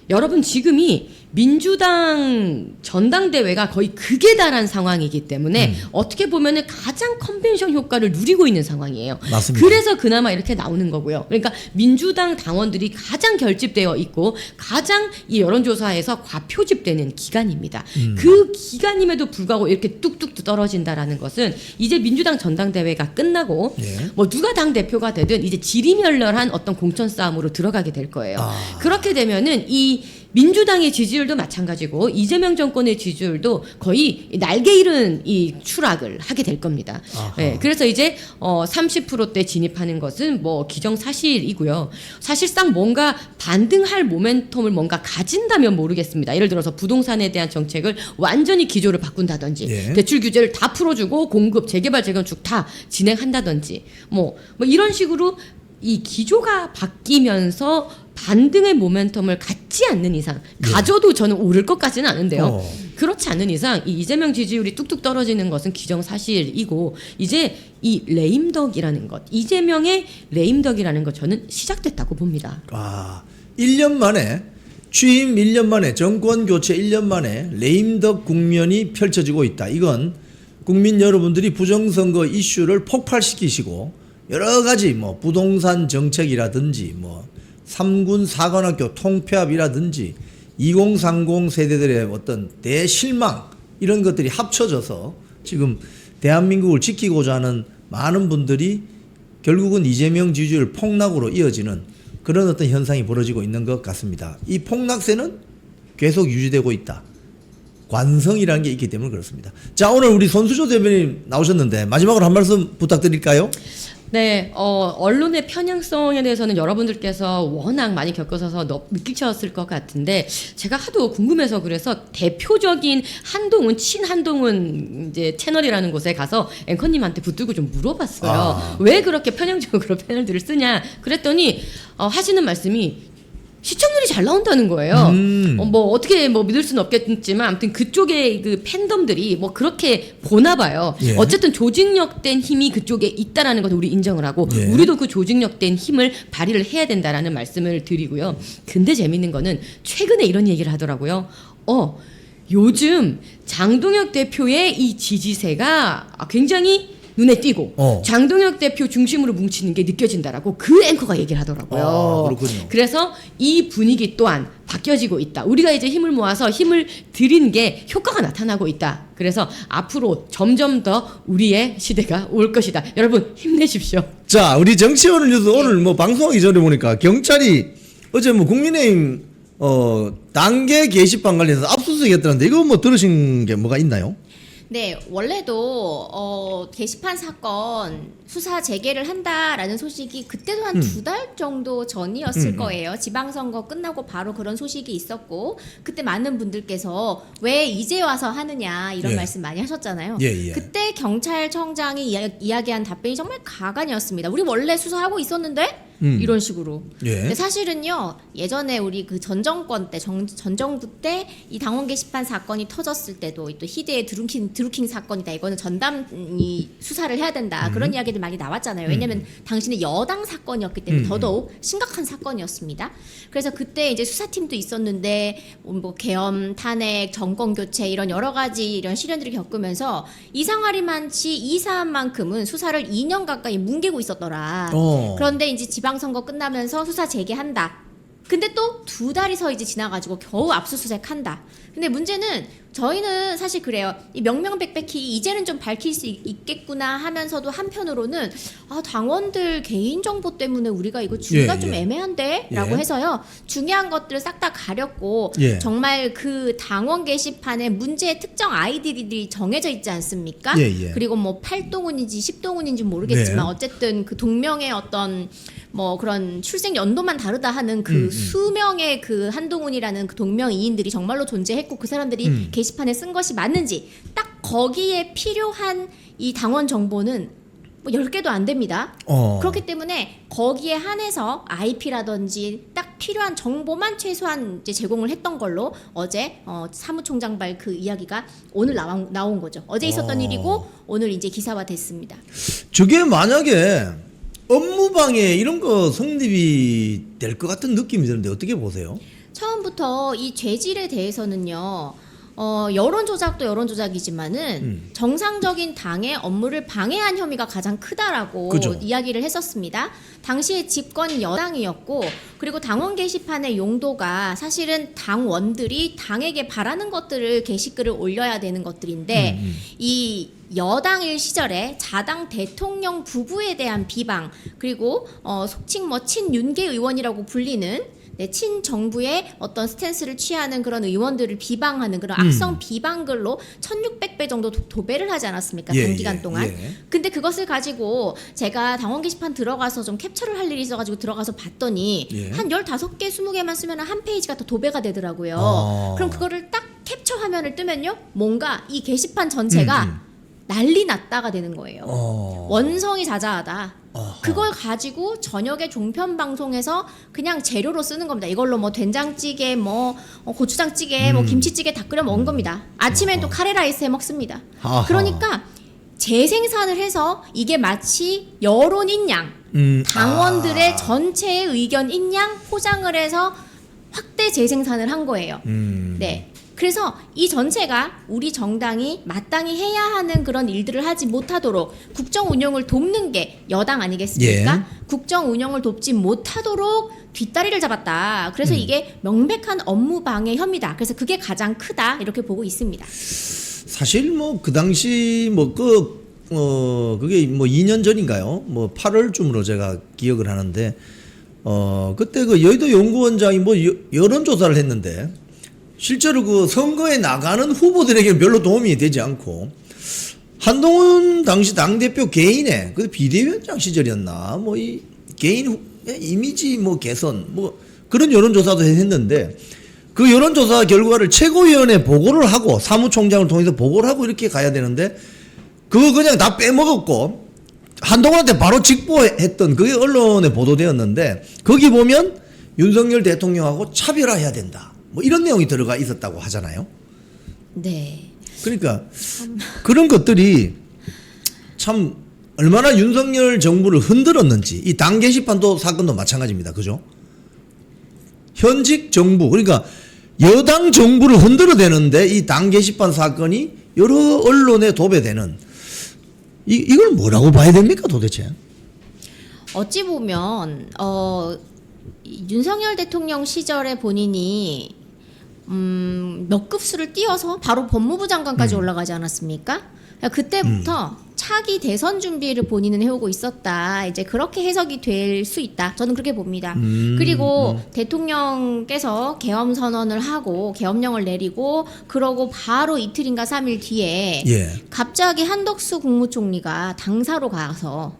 여러분 지금이 민주당 전당대회가 거의 극에 달한 상황이기 때문에 어떻게 보면은 가장 컨벤션 효과를 누리고 있는 상황이에요.
맞습니다.
그래서 그나마 이렇게 나오는 거고요. 그러니까 민주당 당원들이 가장 결집되어 있고 가장 이 여론조사에서 과표집되는 기간입니다. 그 기간임에도 불구하고 이렇게 뚝뚝 떨어진다라는 것은 이제 민주당 전당대회가 끝나고
예.
뭐 누가 당 대표가 되든 이제 지리멸렬한 어떤 공천 싸움으로 들어가게 될 거예요. 그렇게 되면은 이 민주당의 지지율도 마찬가지고 이재명 정권의 지지율도 거의 날개 잃은 이 추락을 하게 될 겁니다. 네, 그래서 이제 30%대 진입하는 것은 뭐 기정사실이고요. 사실상 뭔가 반등할 모멘텀을 뭔가 가진다면 모르겠습니다. 예를 들어서 부동산에 대한 정책을 완전히 기조를 바꾼다든지
예.
대출 규제를 다 풀어주고 공급, 재개발, 재건축 다 진행한다든지 뭐 이런 식으로 이 기조가 바뀌면서 반등의 모멘텀을 갖지 않는 이상 가져도 저는 오를 것까지는 않은데요. 그렇지 않는 이상 이 이재명 지지율이 뚝뚝 떨어지는 것은 기정사실이고 이제 이 레임덕이라는 것, 이재명의 레임덕이라는 것 저는 시작됐다고 봅니다.
1년 만에 취임 1년 만에 정권 교체 1년 만에 레임덕 국면이 펼쳐지고 있다. 이건 국민 여러분들이 부정선거 이슈를 폭발시키시고 여러 가지 뭐 부동산 정책이라든지 뭐 3군 사관학교 통폐합이라든지 2030 세대들의 어떤 대실망 이런 것들이 합쳐져서 지금 대한민국을 지키고자 하는 많은 분들이 결국은 이재명 지지율 폭락으로 이어지는 그런 어떤 현상이 벌어지고 있는 것 같습니다. 이 폭락세는 계속 유지되고 있다. 관성이라는 게 있기 때문에 그렇습니다. 자, 오늘 우리 손수조 대변인 나오셨는데 마지막으로 한 말씀 부탁드릴까요?
네, 언론의 편향성에 대해서는 여러분들께서 워낙 많이 겪어서 느끼셨을 것 같은데 제가 하도 궁금해서 그래서 대표적인 한동훈, 친한동훈 이제 채널이라는 곳에 가서 앵커님한테 붙들고 좀 물어봤어요. 왜 그렇게 편향적으로 패널들을 쓰냐? 그랬더니 하시는 말씀이 시청률이 잘 나온다는 거예요. 뭐 어떻게 뭐 믿을 수는 없겠지만 아무튼 그쪽의 그 팬덤들이 뭐 그렇게 보나 봐요.
예.
어쨌든 조직력된 힘이 그쪽에 있다라는 것을 우리 인정을 하고
예.
우리도 그 조직력된 힘을 발휘를 해야 된다라는 말씀을 드리고요. 근데 재밌는 거는 최근에 이런 얘기를 하더라고요. 요즘 장동혁 대표의 이 지지세가 굉장히 눈에 띄고 장동혁 대표 중심으로 뭉치는 게 느껴진다라고 그 앵커가 얘기를 하더라고요.
그렇군요.
그래서 이 분위기 또한 바뀌어지고 있다. 우리가 이제 힘을 모아서 힘을 들인 게 효과가 나타나고 있다. 그래서 앞으로 점점 더 우리의 시대가 올 것이다. 여러분 힘내십시오.
자, 우리 정치오늘 뉴스 오늘 뭐 방송하기 전에 보니까 경찰이 어제 뭐 국민의힘 단계 게시판 관련해서 압수수색 했다는데 이거 뭐 들으신 게 뭐가 있나요?
네, 원래도 게시판 사건 수사 재개를 한다라는 소식이 그때도 한 2달 정도 전이었을 거예요. 지방선거 끝나고 바로 그런 소식이 있었고 그때 많은 분들께서 왜 이제 와서 하느냐 이런
예.
말씀 많이 하셨잖아요.
예.
그때 경찰청장이 이야기한 답변이 정말 가관이었습니다. 우리 원래 수사하고 있었는데 이런 식으로.
예.
근데 사실은요 예전에 우리 그 전 정권 때 전 정부 때 이 당원 게시판 사건이 터졌을 때도 또 희대의 드루킹 사건이다. 이거는 전담이 수사를 해야 된다. 그런 이야기들 많이 나왔잖아요. 왜냐하면 당신의 여당 사건이었기 때문에 더더욱 심각한 사건이었습니다. 그래서 그때 이제 수사팀도 있었는데 뭐 계엄, 탄핵, 정권 교체 이런 여러 가지 이런 시련들을 겪으면서 이상하리 많지 이 사안만큼은 수사를 2년 가까이 뭉개고 있었더라. 그런데 이제 지방선거 끝나면서 수사 재개한다. 근데 또 2달이 이제 지나가지고 겨우 압수수색한다. 근데 문제는 저희는 사실 그래요. 이 명명백백히 이제는 좀 밝힐 수 있겠구나 하면서도 한편으로는 당원들 개인정보 때문에 우리가 이거 주기가 좀 애매한데? 라고 해서요. 중요한 것들을 싹 다 가렸고 정말 그 당원 게시판에 문제의 특정 아이디들이 정해져 있지 않습니까? 그리고 뭐 8동훈인지 10동훈인지 모르겠지만 어쨌든 그 동명의 어떤 뭐 그런 출생 연도만 다르다 하는 그 수명의 그 한동훈이라는 그 동명이인들이 정말로 존재했고 그 사람들이 게시판에 쓴 것이 맞는지 딱 거기에 필요한 이 당원 정보는 뭐 10개도 안 됩니다. 그렇기 때문에 거기에 한해서 IP라든지 딱 필요한 정보만 최소한 이제 제공을 했던 걸로 어제 사무총장발 그 이야기가 오늘 나온 거죠. 어제 있었던 일이고 오늘 이제 기사화 됐습니다.
저게 만약에 업무방해 이런 거 성립이 될 것 같은 느낌이 드는데 어떻게 보세요?
예전부터 이 죄질에 대해서는요. 여론 조작도 여론 조작이지만은 정상적인 당의 업무를 방해한 혐의가 가장 크다라고
그죠.
이야기를 했었습니다. 당시에 집권 여당이었고 그리고 당원 게시판의 용도가 사실은 당원들이 당에게 바라는 것들을 게시글을 올려야 되는 것들인데 이 여당일 시절에 자당 대통령 부부에 대한 비방 그리고 속칭 뭐 친윤계 의원이라고 불리는 친정부의 어떤 스탠스를 취하는 그런 의원들을 비방하는 그런 악성 비방글로 1600배 정도 도배를 하지 않았습니까? 단기간 동안. 근데 그것을 가지고 제가 당원 게시판 들어가서 좀 캡처를 할 일이 있어가지고 들어가서 봤더니 한 15개, 20개만 쓰면 한 페이지가 더 도배가 되더라고요. 그럼 그거를 딱 캡처 화면을 뜨면요. 뭔가 이 게시판 전체가 난리 났다가 되는 거예요. 원성이 자자하다. 그걸 가지고 저녁에 종편 방송에서 그냥 재료로 쓰는 겁니다. 이걸로 뭐 된장찌개, 뭐 고추장찌개, 뭐 김치찌개 다 끓여 먹은 겁니다. 아침엔 또 카레라이스 해 먹습니다. 그러니까 재생산을 해서 이게 마치 여론인 양, 당원들의 전체의 의견인 양 포장을 해서 확대 재생산을 한 거예요. 네. 그래서 이 전체가 우리 정당이 마땅히 해야 하는 그런 일들을 하지 못하도록 국정 운영을 돕는 게 여당 아니겠습니까? 국정 운영을 돕지 못하도록 뒷다리를 잡았다. 그래서 이게 명백한 업무 방해 혐의다. 그래서 그게 가장 크다. 이렇게 보고 있습니다.
사실 뭐 그 당시 뭐 그게 뭐 2년 전인가요? 뭐 8월쯤으로 제가 기억을 하는데 그때 그 여의도 연구원장이 뭐 여론조사를 했는데 실제로 그 선거에 나가는 후보들에게 별로 도움이 되지 않고 한동훈 당시 당대표 개인의 그 비대위원장 시절이었나 뭐 이 개인 이미지 뭐 개선 뭐 그런 여론조사도 했는데 그 여론조사 결과를 최고위원회 보고를 하고 사무총장을 통해서 보고를 하고 이렇게 가야 되는데 그거 그냥 다 빼먹었고 한동훈한테 바로 직보했던 그게 언론에 보도되었는데 거기 보면 윤석열 대통령하고 차별화해야 된다. 뭐 이런 내용이 들어가 있었다고 하잖아요.
네.
그러니까 그런 것들이 참 얼마나 윤석열 정부를 흔들었는지 이 당 게시판도 사건도 마찬가지입니다. 그죠? 현직 정부 그러니까 여당 정부를 흔들어대는데 이 당 게시판 사건이 여러 언론에 도배되는 이걸 뭐라고 봐야 됩니까 도대체?
어찌 보면 윤석열 대통령 시절에 본인이 몇 급수를 띄어서 바로 법무부 장관까지 올라가지 않았습니까? 그러니까 그때부터 차기 대선 준비를 본인은 해오고 있었다. 이제 그렇게 해석이 될 수 있다. 저는 그렇게 봅니다. 그리고 대통령께서 계엄 선언을 하고 계엄령을 내리고 그러고 바로 이틀인가 3일 뒤에 갑자기 한덕수 국무총리가 당사로 가서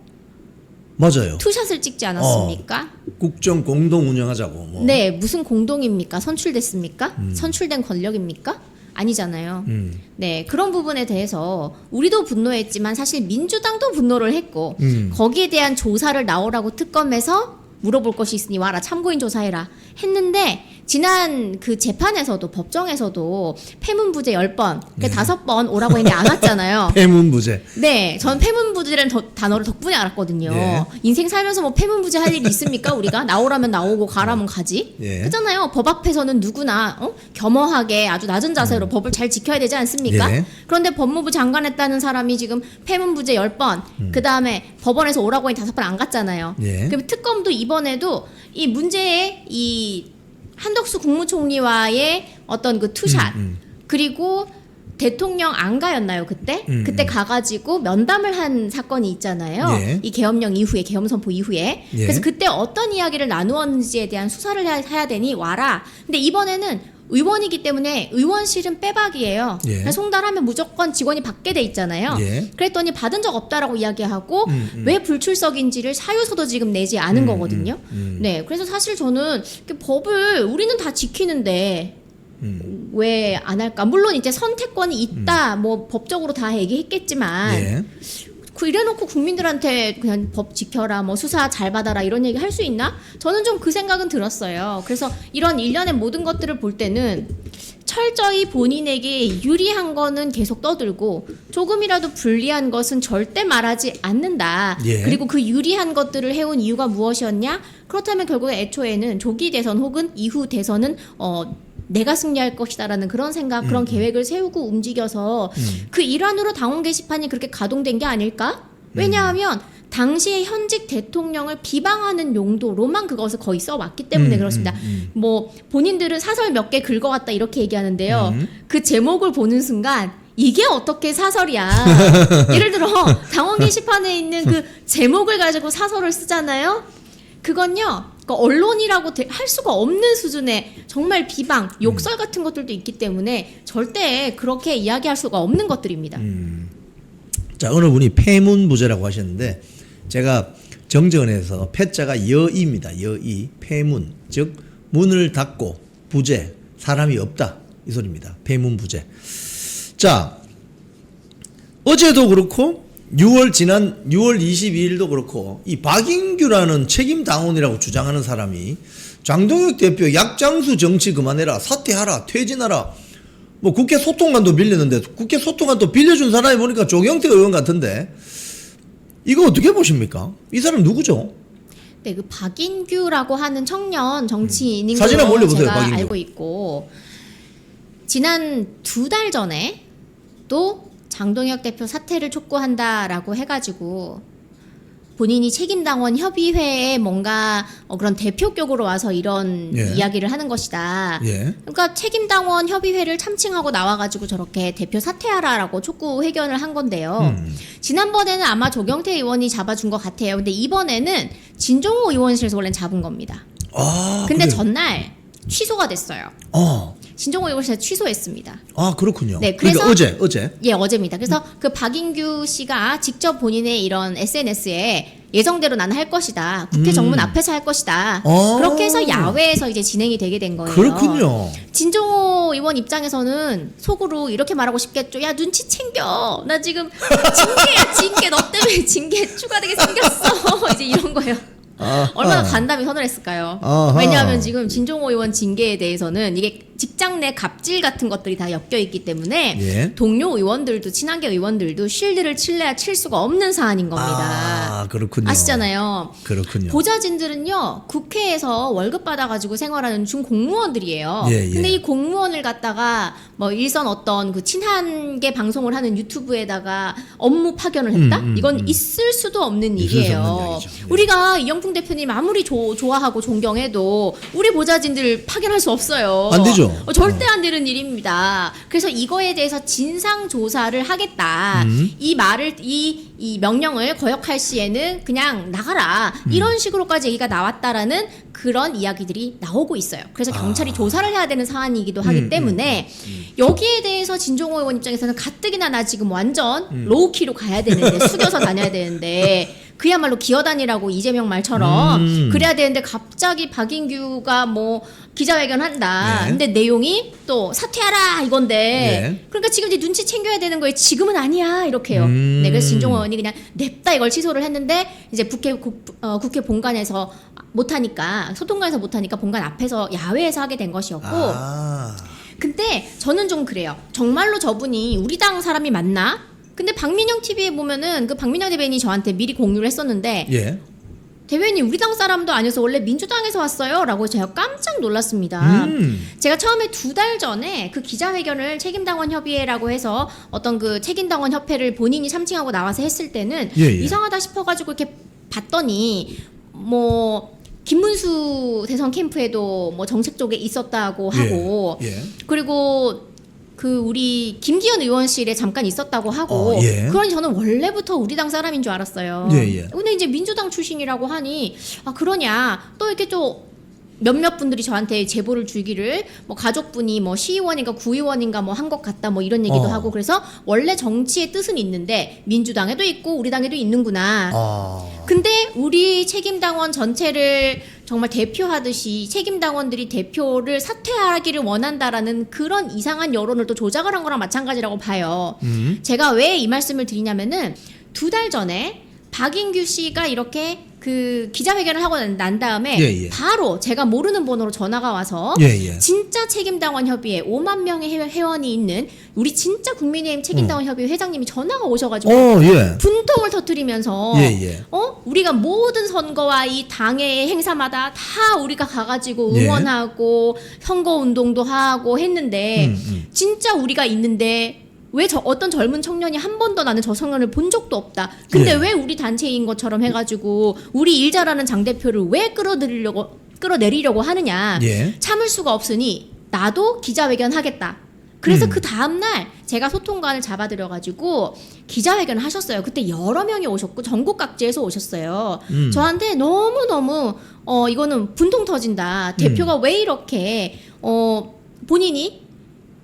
맞아요.
투샷을 찍지 않았습니까?
국정 공동 운영하자고. 뭐.
네, 무슨 공동입니까? 선출됐습니까? 선출된 권력입니까? 아니잖아요. 네, 그런 부분에 대해서 우리도 분노했지만 사실 민주당도 분노를 했고 거기에 대한 조사를 나오라고 특검에서 물어볼 것이 있으니 와라 참고인 조사해라 했는데 지난 그 재판에서도 법정에서도 폐문부제 10번 그 5번 오라고 했는데 안 왔잖아요.
폐문부제.
네, 전 폐문부제라는 단어를 덕분에 알았거든요. 인생 살면서 뭐 폐문부제 할 일이 있습니까? 우리가 나오라면 나오고 가라면 가지. 그렇잖아요. 법 앞에서는 누구나 겸허하게 아주 낮은 자세로 법을 잘 지켜야 되지 않습니까? 그런데 법무부 장관 했다는 사람이 지금 폐문부제 10번 그 다음에 법원에서 오라고 했는데 5번 안 갔잖아요. 그럼 특검도 이번에도 이 문제의 이 한덕수 국무총리와의 어떤 그 투샷 그리고 대통령 안가였나요 그때? 그때 가가지고 면담을 한 사건이 있잖아요. 이 계엄령 이후에 계엄 선포 이후에 그래서 그때 어떤 이야기를 나누었는지에 대한 수사를 해야 되니 와라. 근데 이번에는 의원이기 때문에 의원실은 빼박이에요. 송달하면 무조건 직원이 받게 돼 있잖아요. 그랬더니 받은 적 없다라고 이야기하고 왜 불출석인지를 사유서도 지금 내지 않은 거거든요. 네, 그래서 사실 저는 법을 우리는 다 지키는데 왜 안 할까? 물론 이제 선택권이 있다, 뭐 법적으로 다 얘기했겠지만. 이래놓고 국민들한테 그냥 법 지켜라, 뭐 수사 잘 받아라 이런 얘기 할 수 있나? 저는 좀 그 생각은 들었어요. 그래서 이런 일련의 모든 것들을 볼 때는 철저히 본인에게 유리한 거는 계속 떠들고 조금이라도 불리한 것은 절대 말하지 않는다.
예.
그리고 그 유리한 것들을 해온 이유가 무엇이었냐? 그렇다면 결국에 애초에는 조기 대선 혹은 이후 대선은 내가 승리할 것이다라는 그런 생각, 그런 계획을 세우고 움직여서 그 일환으로 당원 게시판이 그렇게 가동된 게 아닐까? 왜냐하면 당시에 현직 대통령을 비방하는 용도로만 그것을 거의 써왔기 때문에 그렇습니다. 뭐 본인들은 사설 몇 개 긁어왔다 이렇게 얘기하는데요. 그 제목을 보는 순간 이게 어떻게 사설이야? 예를 들어 당원 게시판에 있는 그 제목을 가지고 사설을 쓰잖아요. 그건요. 그러니까 언론이라고 할 수가 없는 수준의 정말 비방, 욕설 같은 것들도 있기 때문에 절대 그렇게 이야기할 수가 없는 것들입니다.
자, 어느 분이 폐문부제라고 하셨는데 제가 정전에서 패자가 여이입니다. 여이, 폐문, 즉 문을 닫고 부재, 사람이 없다 이 소리입니다. 폐문부제. 자, 어제도 그렇고 지난 6월 22일도 그렇고 이 박인규라는 책임 당원이라고 주장하는 사람이 장동혁 대표 약장수 정치 그만해라, 사퇴하라, 퇴진하라. 뭐 국회 소통관도 빌렸는데 국회 소통관도 빌려준 사람이 보니까 조경태 의원 같은데 이거 어떻게 보십니까? 이 사람 누구죠?
네, 그 박인규라고 하는 청년 정치인인
사진 한번
걸로
올려보세요,
제가
박인규.
알고 있고 지난 2달 전에 또 장동혁 대표 사퇴를 촉구한다라고 해가지고 본인이 책임당원 협의회에 뭔가 그런 대표격으로 와서 이런
예.
이야기를 하는 것이다.
예.
그러니까 책임당원 협의회를 참칭하고 나와가지고 저렇게 대표 사퇴하라라고 촉구 회견을 한 건데요. 지난번에는 아마 조경태 의원이 잡아준 것 같아요. 근데 이번에는 진종호 의원실에서 원래 잡은 겁니다.
아,
근데
그래요?
전날 취소가 됐어요. 진종호 의원실에서 취소했습니다.
아, 그렇군요.
네,
그러니까 어제.
예, 어제입니다. 그래서 그 박인규 씨가 직접 본인의 이런 SNS에 예정대로 나는 할 것이다. 국회 정문 앞에서 할 것이다. 그렇게 해서 야외에서 이제 진행이 되게 된 거예요.
그렇군요.
진종호 의원 입장에서는 속으로 이렇게 말하고 싶겠죠. 야, 눈치 챙겨. 나 지금 징계야, 징계. 너 때문에 징계 추가되게 생겼어. 이제 이런 거예요. 얼마나 간담이 서늘했을까요?
아하.
왜냐하면 지금 진종호 의원 징계에 대해서는 이게 직장 내 갑질 같은 것들이 다 엮여 있기 때문에
예.
동료 의원들도 친한계 의원들도 쉴드를 칠래야 칠 수가 없는 사안인 겁니다.
아, 그렇군요.
아시잖아요.
그렇군요.
보좌진들은요 국회에서 월급 받아가지고 생활하는 중공무원들이에요.
예, 예.
근데 이 공무원을 갖다가 뭐 일선 어떤 그 친한계 방송을 하는 유튜브에다가 업무 파견을 했다? 이건 있을 수도 없는
있을 수
일이에요.
없는 이야기죠. 예.
우리가 이영풍 대표님 아무리 좋아하고 존경해도 우리 보좌진들 파견할 수 없어요.
안 되죠.
절대 안 되는 일입니다. 그래서 이거에 대해서 진상 조사를 하겠다. 이 말을 이 명령을 거역할 시에는 그냥 나가라. 이런 식으로까지 얘기가 나왔다라는 그런 이야기들이 나오고 있어요. 그래서 경찰이 조사를 해야 되는 사안이기도 하기 때문에 여기에 대해서 진종호 의원 입장에서는 가뜩이나 나 지금 완전 로우키로 가야 되는데 숙여서 다녀야 되는데 그야말로 기어다니라고 이재명 말처럼 그래야 되는데 갑자기 박인규가 뭐 기자회견한다.
네.
근데 내용이 또 사퇴하라 이건데
네.
그러니까 지금 이제 눈치 챙겨야 되는 거예요. 지금은 아니야 이렇게요. 네, 그래서 진종호 의원이 그냥 냅다 이걸 취소를 했는데 이제 국회 본관에서 못하니까 소통관에서 못하니까 본관 앞에서 야외에서 하게 된 것이었고 근데 저는 좀 그래요. 정말로 저분이 우리 당 사람이 맞나? 근데 박민영 TV에 보면은 그 박민영 대변인이 저한테 미리 공유를 했었는데
예.
대변인 우리 당 사람도 아니어서 원래 민주당에서 왔어요 라고 제가 깜짝 놀랐습니다. 제가 처음에 2달 전에 그 기자회견을 책임당원 협의회라고 해서 어떤 그 책임당원 협회를 본인이 참칭하고 나와서 했을 때는
예.
이상하다 싶어가지고 이렇게 봤더니 뭐 김문수 대선 캠프에도 뭐 정책 쪽에 있었다고 하고
예.
그리고 그 우리 김기현 의원실에 잠깐 있었다고 하고
예.
그러니 저는 원래부터 우리 당 사람인 줄 알았어요.
예.
근데 이제 민주당 출신이라고 하니 아 그러냐 또 이렇게 또 몇몇 분들이 저한테 제보를 주기를 뭐 가족분이 뭐 시의원인가 구의원인가 뭐 한 것 같다 뭐 이런 얘기도 하고 그래서 원래 정치의 뜻은 있는데 민주당에도 있고 우리 당에도 있는구나. 근데 우리 책임당원 전체를 정말 대표하듯이 책임당원들이 대표를 사퇴하기를 원한다라는 그런 이상한 여론을 또 조작을 한 거랑 마찬가지라고 봐요. 제가 왜 이 말씀을 드리냐면은 2달 전에 박인규 씨가 이렇게 그 기자회견을 하고 난 다음에
예, 예.
바로 제가 모르는 번호로 전화가 와서
예, 예.
진짜 책임당원 협의회 5만 명의 회원이 있는 우리 진짜 국민의힘 책임당원 협의회 회장님이 전화가 오셔가지고
예.
분통을 터뜨리면서
예, 예.
우리가 모든 선거와 이 당의 행사마다 다 우리가 가가지고
예.
응원하고 선거 운동도 하고 했는데 진짜 우리가 있는데 왜 어떤 젊은 청년이 한 번도 나는 저 청년을 본 적도 없다. 근데
예.
왜 우리 단체인 것처럼 해가지고 우리 일 잘하는 장 대표를 왜 끌어내리려고 하느냐.
예.
참을 수가 없으니 나도 기자회견 하겠다. 그래서
음.
그 다음날 제가 소통관을 잡아들여가지고 기자회견을 하셨어요. 그때 여러 명이 오셨고 전국 각지에서 오셨어요. 저한테 너무너무 이거는 분통 터진다. 대표가 왜 이렇게 본인이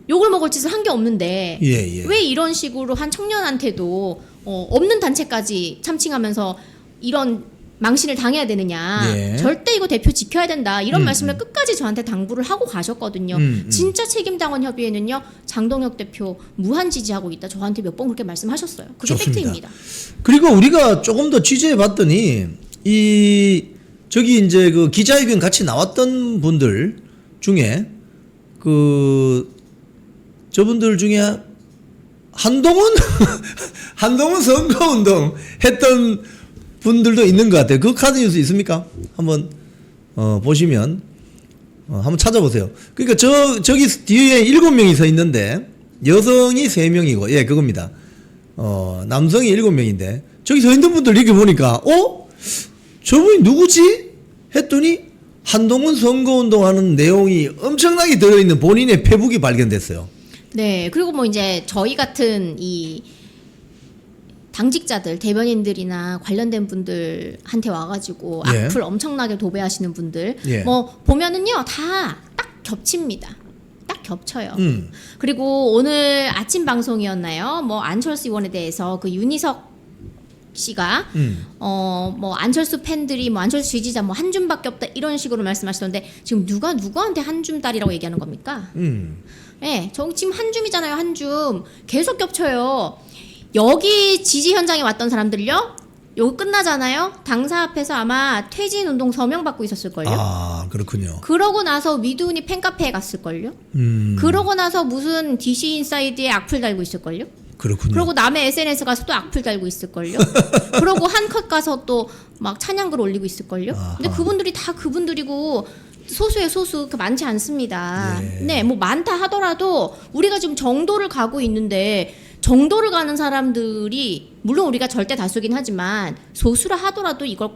욕을 먹을 짓을 한 게 없는데
예, 예.
왜 이런 식으로 한 청년한테도 없는 단체까지 참칭하면서 이런 망신을 당해야 되느냐.
예.
절대 이거 대표 지켜야 된다. 이런 말씀을 끝까지 저한테 당부를 하고 가셨거든요. 진짜 책임당원 협의회는요. 장동혁 대표 무한 지지하고 있다. 저한테 몇 번 그렇게 말씀하셨어요. 그게
좋습니다.
팩트입니다.
그리고 우리가 조금 더 취재해 봤더니 저기 이제 그 기자회견 같이 나왔던 분들 중에 저분들 중에 한동훈 선거운동 했던 분들도 있는 것 같아요. 그 카드 뉴스 있습니까? 한번 보시면 한번 찾아보세요. 그러니까 저기 뒤에 7명이 서 있는데 여성이 3명이고 예 그겁니다. 남성이 7명인데 저기 서 있는 분들 이렇게 보니까 저분이 누구지? 했더니 한동훈 선거운동하는 내용이 엄청나게 들어있는 본인의 페북이 발견됐어요.
네. 그리고 뭐 이제 저희 같은 이 당직자들, 대변인들이나 관련된 분들한테 와가지고
예.
악플 엄청나게 도배하시는 분들
예.
뭐 보면은요 다 딱 겹칩니다. 딱 겹쳐요.
음.
그리고 오늘 아침 방송이었나요? 뭐 안철수 의원에 대해서 그 윤희석 씨가 뭐 안철수 팬들이 뭐 안철수 지지자 뭐 한 줌밖에 없다 이런 식으로 말씀하시던데 지금 누가 누구한테 한 줌 딸이라고 얘기하는 겁니까? 네, 지금 한 줌이잖아요. 한 줌 계속 겹쳐요. 여기 지지 현장에 왔던 사람들요. 요거 끝나잖아요. 당사 앞에서 아마 퇴진 운동 서명 받고 있었을걸요.
아 그렇군요.
그러고 나서 위두은이 팬카페에 갔을걸요. 그러고 나서 무슨 DC 인사이드에 악플 달고 있을걸요.
그렇군요.
그러고 남의 SNS 가서 또 악플 달고 있을걸요. 그러고 한컷 가서 또 막 찬양글 올리고 있을걸요. 근데 그분들이 다 그분들이고 소수의 소수 많지 않습니다.
예.
네, 뭐 많다 하더라도 우리가 지금 정도를 가고 있는데 정도를 가는 사람들이 물론 우리가 절대 다수긴 하지만 소수라 하더라도 이걸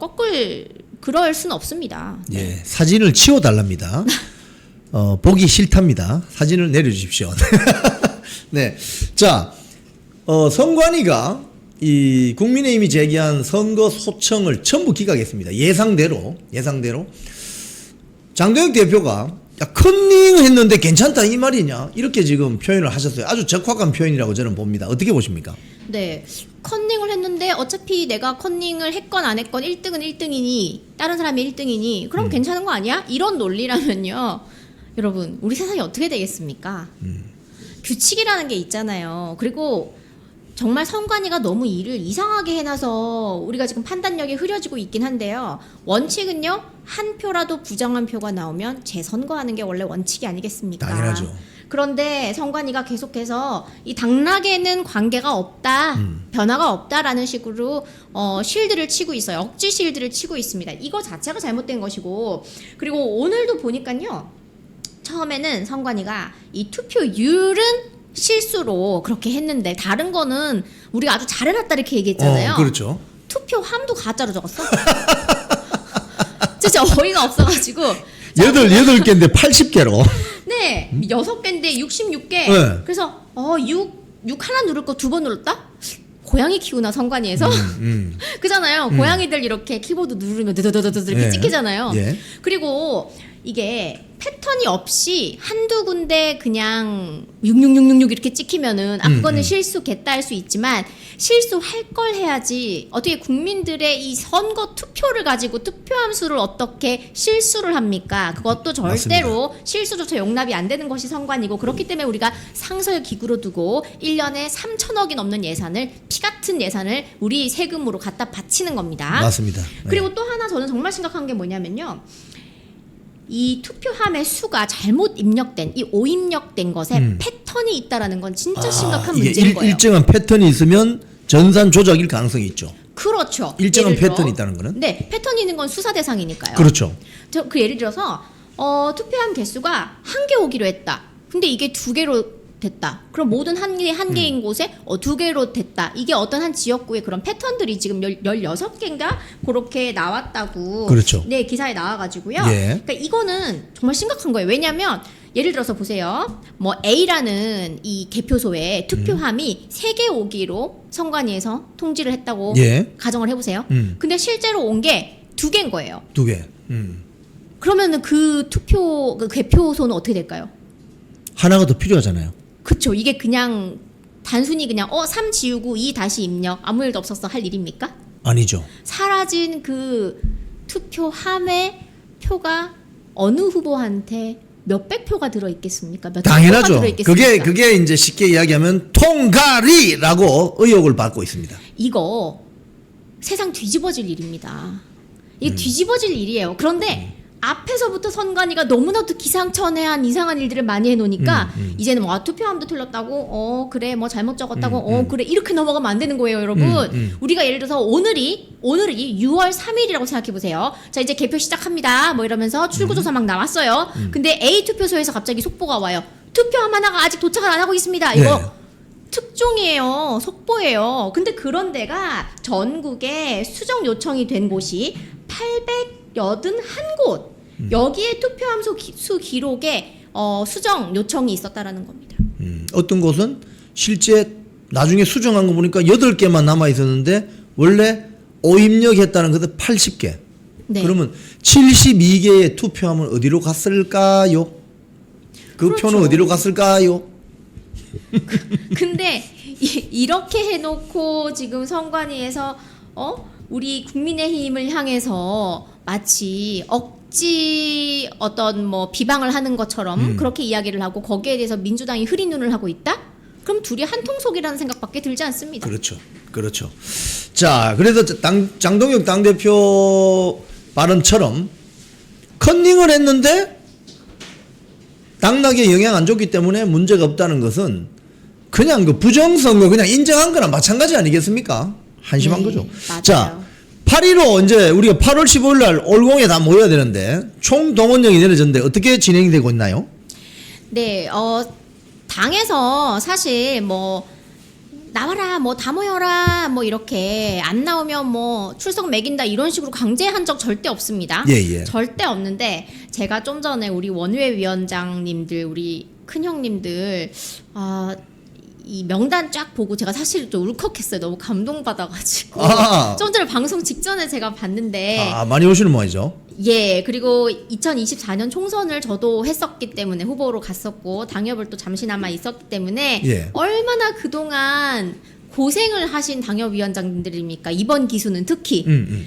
그럴 수는 없습니다.
예, 사진을 치워달랍니다. 보기 싫답니다. 사진을 내려주십시오. 네, 자, 선관위가 이 국민의힘이 제기한 선거 소청을 전부 기각했습니다. 예상대로 장동혁 대표가 야, 컨닝했는데 괜찮다 이 말이냐 이렇게 지금 표현을 하셨어요. 아주 적확한 표현이라고 저는 봅니다. 어떻게 보십니까?
네. 컨닝을 했는데 어차피 내가 컨닝을 했건 안 했건 1등은 1등이니 다른 사람이 1등이니 그럼 괜찮은 거 아니야? 이런 논리라면요. 여러분 우리 세상이 어떻게 되겠습니까? 규칙이라는 게 있잖아요. 그리고 정말 선관위가 너무 일을 이상하게 해놔서 우리가 지금 판단력이 흐려지고 있긴 한데요. 원칙은요. 한 표라도 부정한 표가 나오면 재선거하는 게 원래 원칙이 아니겠습니까?
당연하죠.
그런데 선관위가 계속해서 이 당락에는 관계가 없다, 변화가 없다라는 식으로 실드를 치고 있어요. 억지 실드를 치고 있습니다. 이거 자체가 잘못된 것이고 그리고 오늘도 보니까요. 처음에는 선관위가 이 투표율은 실수로 그렇게 했는데 다른 거는 우리가 아주 잘해놨다 이렇게 얘기했잖아요.
그렇죠.
투표함도 가짜로 적었어. 진짜 어이가 없어가지고
8개인데 80개로.
네, 6개인데 66개.
네.
그래서 6 하나 누를 거 2번 눌렀다? 고양이 키우나 선관위에서? 그잖아요. 고양이들 이렇게 키보드 누르면 드드드드드 이렇게
예.
찍히잖아요.
예.
그리고 이게 패턴이 없이 한두 군데 그냥 6666 이렇게 찍히면은 그거는 실수겠다 할 수 있지만 실수할 걸 해야지 어떻게 국민들의 이 선거 투표를 가지고 투표함 수를 어떻게 실수를 합니까? 그것도 절대로 실수조차 용납이 안 되는 것이 선관이고 그렇기 때문에 우리가 상설 기구로 두고 1년에 3천억이 넘는 예산을 피 같은 예산을 우리 세금으로 갖다 바치는 겁니다.
맞습니다. 네.
그리고 또 하나 저는 정말 심각한 게 뭐냐면요. 이 투표함의 수가 잘못 입력된 이 오입력된 것에 패턴이 있다라는 건 진짜 심각한
이게
문제인 거예요.
일정한 패턴이 있으면 전산 조작일 가능성이 있죠.
그렇죠.
일정한
예를 들어,
패턴이 있다는 거는?
네, 패턴이 있는 건 수사 대상이니까요.
그렇죠.
그 예를 들어서 투표함 개수가 1개 오기로 했다. 근데 이게 2개로 됐다. 그럼 모든 한 개인 곳에 2개로 됐다. 이게 어떤 한 지역구의 그런 패턴들이 지금 16개인가 그렇게 나왔다고.
그렇죠.
네, 기사에 나와가지고요.
예.
그러니까 이거는 정말 심각한 거예요. 왜냐하면 예를 들어서 보세요. 뭐 A라는 이 개표소에 투표함이 3개 오기로 선관위에서 통지를 했다고
예.
가정을 해보세요. 근데 실제로 온 게 2개인 거예요.
2개.
그러면은 그 개표소는 어떻게 될까요?
하나가 더 필요하잖아요.
그쵸. 이게 그냥 단순히 그냥 3 지우고 2 다시 입력 아무 일도 없었어 할 일입니까?
아니죠.
사라진 그 투표함의 표가 어느 후보한테 몇백 표가 들어있겠습니까? 몇 천 표가
당연하죠.
들어있겠습니까?
그게 이제 쉽게 이야기하면 통가리라고 의혹을 받고 있습니다.
이거 세상 뒤집어질 일입니다. 이게 뒤집어질 일이에요. 그런데 앞에서부터 선관위가 너무나도 기상천외한 이상한 일들을 많이 해놓으니까 이제는 뭐 투표함도 틀렸다고 그래 뭐 잘못 적었다고 그래 이렇게 넘어가면 안 되는 거예요 여러분. 우리가 예를 들어서 오늘이 6월 3일이라고 생각해보세요. 자 이제 개표 시작합니다 뭐 이러면서 출구조사 막 나왔어요. 근데 A 투표소에서 갑자기 속보가 와요. 투표함 하나가 아직 도착을 안 하고 있습니다. 이거
네.
특종이에요. 속보예요. 근데 그런 데가 전국에 수정 요청이 된 곳이 881곳. 여기에 투표함 수 기록에 수정 요청이 있었다라는 겁니다.
어떤 곳은 실제 나중에 수정한 거 보니까 8개만 남아 있었는데 원래 오입력했다는 것은 80개.
네.
그러면 72개의 투표함은 어디로 갔을까요? 그
그렇죠.
표는 어디로 갔을까요?
근데 이렇게 해놓고 지금 선관위에서 우리 국민의힘을 향해서 마치 억지 어떤 뭐 비방을 하는 것처럼 그렇게 이야기를 하고 거기에 대해서 민주당이 흐린 눈을 하고 있다? 그럼 둘이 한통속이라는 생각밖에 들지 않습니다.
그렇죠. 그렇죠. 자, 그래서 장동혁 당대표 발언처럼 컨닝을 했는데 당락에 영향 안 줬기 때문에 문제가 없다는 것은 그냥 그 부정선거 그냥 인정한 거나 마찬가지 아니겠습니까? 한심한
네,
거죠.
맞아요.
자, 8.15 이제 우리가 8월 15일 날 올공에 다 모여야 되는데 총 동원령이 내려졌는데 어떻게 진행되고 있나요?
네, 당에서 사실 뭐 나와라, 뭐 다 모여라, 뭐 이렇게 안 나오면 뭐 출석 매긴다 이런 식으로 강제한 적 절대 없습니다.
예, 예.
절대 없는데 제가 좀 전에 우리 원외 위원장님들, 우리 큰 형님들 이 명단 쫙 보고 제가 사실 좀 울컥했어요. 너무 감동받아가지고. 좀 전에 방송 직전에 제가 봤는데.
많이 오시는 모양이죠.
예, 그리고 2024년 총선을 저도 했었기 때문에 후보로 갔었고 당협을 또 잠시나마 있었기 때문에
예.
얼마나 그동안 고생을 하신 당협위원장님들입니까? 이번 기수는 특히.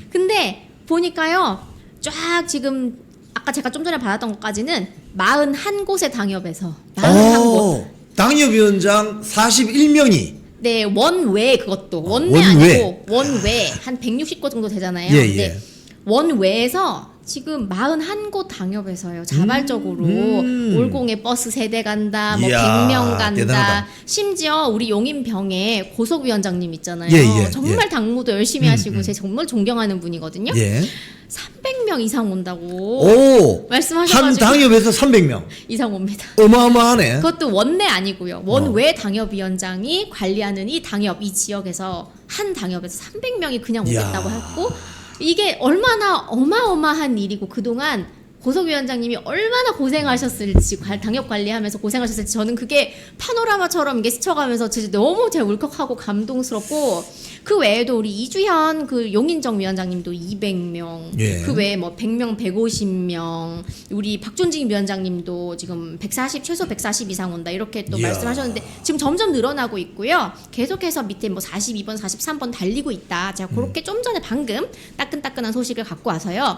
근데 보니까요, 쫙 지금 아까 제가 좀 전에 받았던 것까지는 41곳의 당협에서 41곳.
당협위원장 41명이
네, 원외 그것도 원내
원외.
아니고 원외 한 160곳 정도 되잖아요.
예,
근데
예.
원외에서 지금 41곳 당협에서요. 자발적으로 올공에 버스 3대 간다, 뭐
이야,
100명 간다.
대단하다.
심지어 우리 용인병에 고석위원장님 있잖아요.
예, 예,
정말
예.
당무도 열심히 하시고 제가 정말 존경하는 분이거든요.
예.
300명 이상 온다고
오.
말씀하셔가지고
한 당협에서 300명.
이상 옵니다.
어마어마하네.
그것도 원내 아니고요. 원외 당협위원장이 관리하는 이 당협, 이 지역에서 한 당협에서 300명이 그냥 오겠다고
이야.
했고 이게 얼마나 어마어마한 일이고 그동안 고석위원장님이 얼마나 고생하셨을지 당협 관리하면서 고생하셨을지 저는 그게 파노라마처럼 이게 스쳐가면서 진짜 너무 제가 울컥하고 감동스럽고 그 외에도 우리 이주현 그 용인정 위원장님도 200명,
예.
그 외에 뭐 100명, 150명, 우리 박존진 위원장님도 지금 140 최소 140 이상 온다 이렇게 또
이야.
말씀하셨는데 지금 점점 늘어나고 있고요. 계속해서 밑에 뭐 42번, 43번 달리고 있다. 제가 그렇게 좀 전에 방금 따끈따끈한 소식을 갖고 와서요.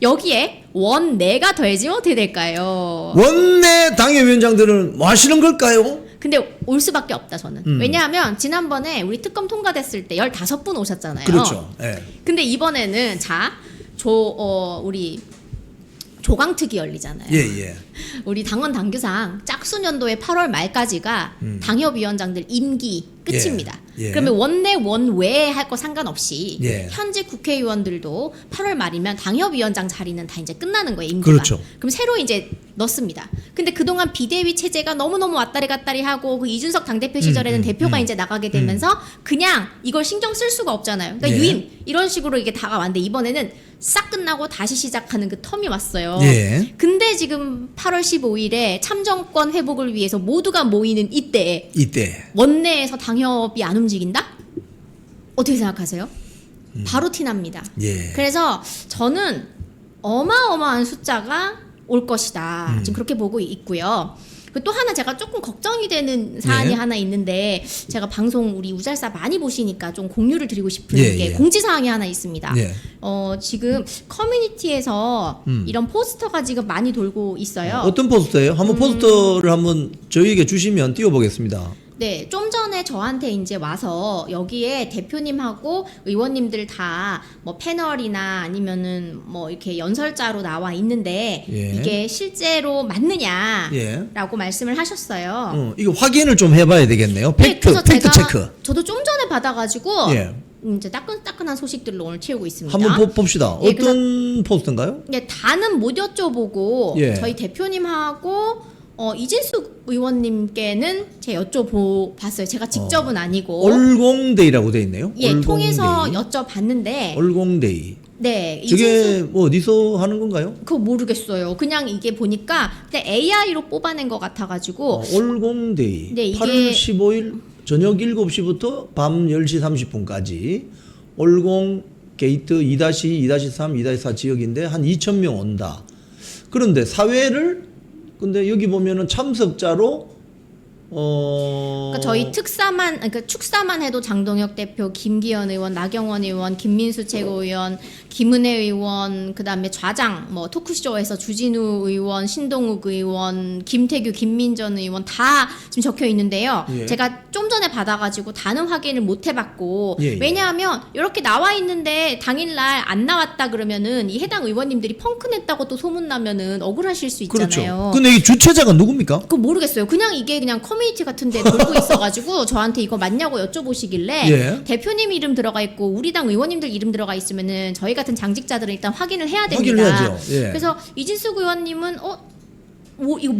여기에 원내가 더해지면 어떻게 될까요?
원내 당협위원장들은 뭐 하시는 걸까요?
근데 올 수밖에 없다 저는. 왜냐하면 지난번에 우리 특검 통과됐을 때 15분 오셨잖아요.
그렇죠. 예.
근데 이번에는 우리 조강특위 열리잖아요.
예, 예.
우리 당원 당규상 짝수년도의 8월 말까지가 당협위원장들 임기 끝입니다.
예.
그러면 원내 원외 할 거 상관없이
예.
현직 국회의원들도 8월 말이면 당협위원장 자리는 다 이제 끝나는 거예요. 임기가.
그렇죠.
그럼 새로 이제 넣습니다. 근데 그동안 비대위 체제가 너무너무 왔다리 갔다리 하고 그 이준석 당대표 시절에는 대표가 이제 나가게 되면서 그냥 이걸 신경 쓸 수가 없잖아요. 그러니까
예.
유임 이런 식으로 이게 다가왔는데 이번에는 싹 끝나고 다시 시작하는 그 텀이 왔어요.
예.
근데 지금 8월 15일에 참정권 회복을 위해서 모두가 모이는 이때 원내에서 당협이 안 움직인다? 어떻게 생각하세요? 바로 티납니다.
예.
그래서 저는 어마어마한 숫자가 올 것이다. 지금 그렇게 보고 있고요. 또 하나 제가 조금 걱정이 되는 사안이
예.
하나 있는데 제가 방송 우리 우잘사 많이 보시니까 좀 공유를 드리고 싶은
예,
게
예.
공지사항이 하나 있습니다.
예.
지금 커뮤니티에서 이런 포스터가 지금 많이 돌고 있어요.
어떤 포스터예요? 한번 포스터를 한번 저희에게 주시면 띄워보겠습니다.
네, 좀 전에 저한테 이제 와서 여기에 대표님하고 의원님들 다 뭐 패널이나 아니면은 뭐 이렇게 연설자로 나와 있는데
예.
이게 실제로 맞느냐라고
예.
말씀을 하셨어요.
이거 확인을 좀 해봐야 되겠네요.
네, 그래서
팩트
제가
체크.
저도 좀 전에 받아가지고
예.
이제 따끈따끈한 소식들로 오늘 채우고 있습니다.
한번 봅시다.
예,
어떤 포스터인가요?
네, 다는 못 여쭤보고
예.
저희 대표님하고 이진숙 의원님께는 제가 여쭤봤어요. 제가 직접은 아니고
올공데이라고 돼 있네요.
예,
올공데이.
통해서 여쭤봤는데
올공데이.
네,
저게 뭐 어디서 하는 건가요?
그거 모르겠어요. 그냥 이게 보니까 그냥 AI로 뽑아낸 것 같아가지고
올공데이.
네, 이게-
8월 15일 저녁 7시부터 밤 10시 30분까지 올공 게이트 2-2, 2-3, 2-4 지역인데 한 2,000명 온다. 그런데 사회를 근데 여기 보면은 참석자로
그러니까 저희 그러니까 축사만 해도 장동혁 대표, 김기현 의원, 나경원 의원, 김민수 최고위원, 김은혜 의원, 그다음에 좌장 뭐 토크쇼에서 주진우 의원, 신동욱 의원, 김태규, 김민전 의원 다 지금 적혀 있는데요.
예.
제가 좀 전에 받아가지고 다는 확인을 못 해봤고
예, 예.
왜냐하면 이렇게 나와 있는데 당일날 안 나왔다 그러면은 이 해당 의원님들이 펑크냈다고 또 소문 나면은 억울하실 수 있잖아요.
그렇죠. 근데 이 주최자가 누굽니까?
그거 모르겠어요. 그냥 이게 그냥 커뮤니티 같은데 돌고 있어가지고 저한테 이거 맞냐고 여쭤보시길래
예.
대표님 이름 들어가 있고 우리 당 의원님들 이름 들어가 있으면은 저희 같은 장직자들은 일단 확인을 해야 됩니다.
확인을 해야죠. 예.
그래서 이진숙 의원님은 이거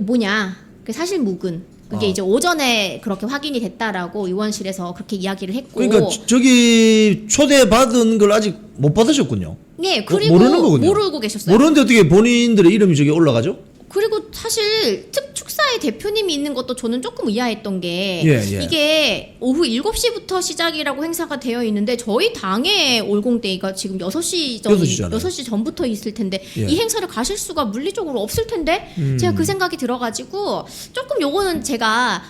뭐냐? 그 사실 무근. 그게 이제 오전에 그렇게 확인이 됐다라고 의원실에서 그렇게 이야기를 했고.
그러니까 저기 초대받은 걸 아직 못 받으셨군요.
네, 그리고
모르는 거군요.
모르고 계셨어요.
모르는데 어떻게 본인들의 이름이 저기 올라가죠?
그리고 사실 특축사의 대표님이 있는 것도 저는 조금 의아했던 게
예.
이게 오후 7시부터 시작이라고 행사가 되어 있는데 저희 당의 올공데이가 지금 6시 6시 전부터 있을 텐데
예.
이 행사를 가실 수가 물리적으로 없을 텐데 제가 그 생각이 들어가지고 조금 요거는 제가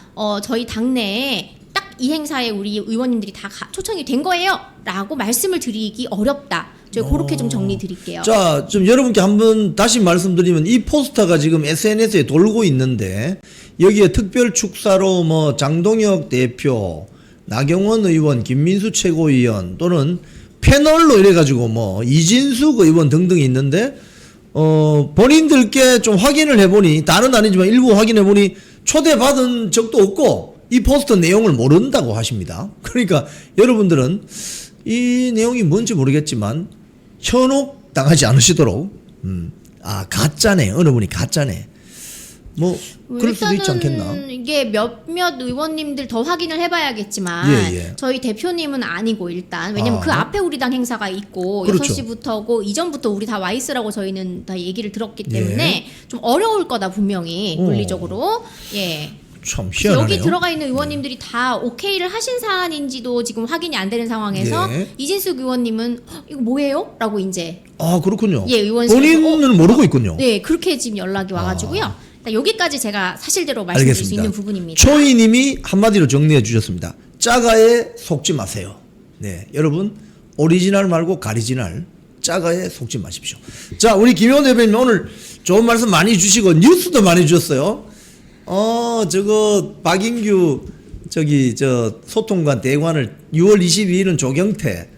저희 당내에 딱 이 행사에 우리 의원님들이 다 초청이 된 거예요 라고 말씀을 드리기 어렵다. 제가 그렇게 좀 정리 드릴게요.
자, 좀 여러분께 한번 다시 말씀드리면 이 포스터가 지금 SNS에 돌고 있는데 여기에 특별 축사로 뭐 장동혁 대표, 나경원 의원, 김민수 최고위원 또는 패널로 이래가지고 뭐 이진숙 의원 등등이 있는데 본인들께 좀 확인을 해보니 다는 아니지만 일부 확인해보니 초대받은 적도 없고 이 포스터 내용을 모른다고 하십니다. 그러니까 여러분들은 이 내용이 뭔지 모르겠지만 현혹 당하지 않으시도록 가짜네. 어느 분이 가짜네. 뭐 그럴 수도 있지 않겠나.
이게 몇몇 의원님들 더 확인을 해봐야겠지만
예.
저희 대표님은 아니고 일단 왜냐면 그 앞에 우리 당 행사가 있고
그렇죠.
6시부터고 이전부터 우리 다 와 있으라고 저희는 다 얘기를 들었기 때문에 좀 어려울 거다 분명히 물리적으로. 예.
참 희한하네요.
여기 들어가 있는 의원님들이 다 오케이를 하신 사안인지도 지금 확인이 안 되는 상황에서
예.
이진숙 의원님은 이거 뭐예요? 라고 이제
아 그렇군요.
예, 의원실에서
본인은 모르고 있군요.
네, 그렇게 지금 연락이 와가지고요. 일단 여기까지 제가 사실대로 말씀드릴 수
알겠습니다.
있는 부분입니다.
초이님이 한마디로 정리해 주셨습니다. 짜가에 속지 마세요. 네, 여러분 오리지널 말고 가리지널 짜가에 속지 마십시오. 자, 우리 김효원 대표님 오늘 좋은 말씀 많이 주시고 뉴스도 많이 주셨어요. 저거 박인규 저 소통관 대관을 6월 22일은 조경태,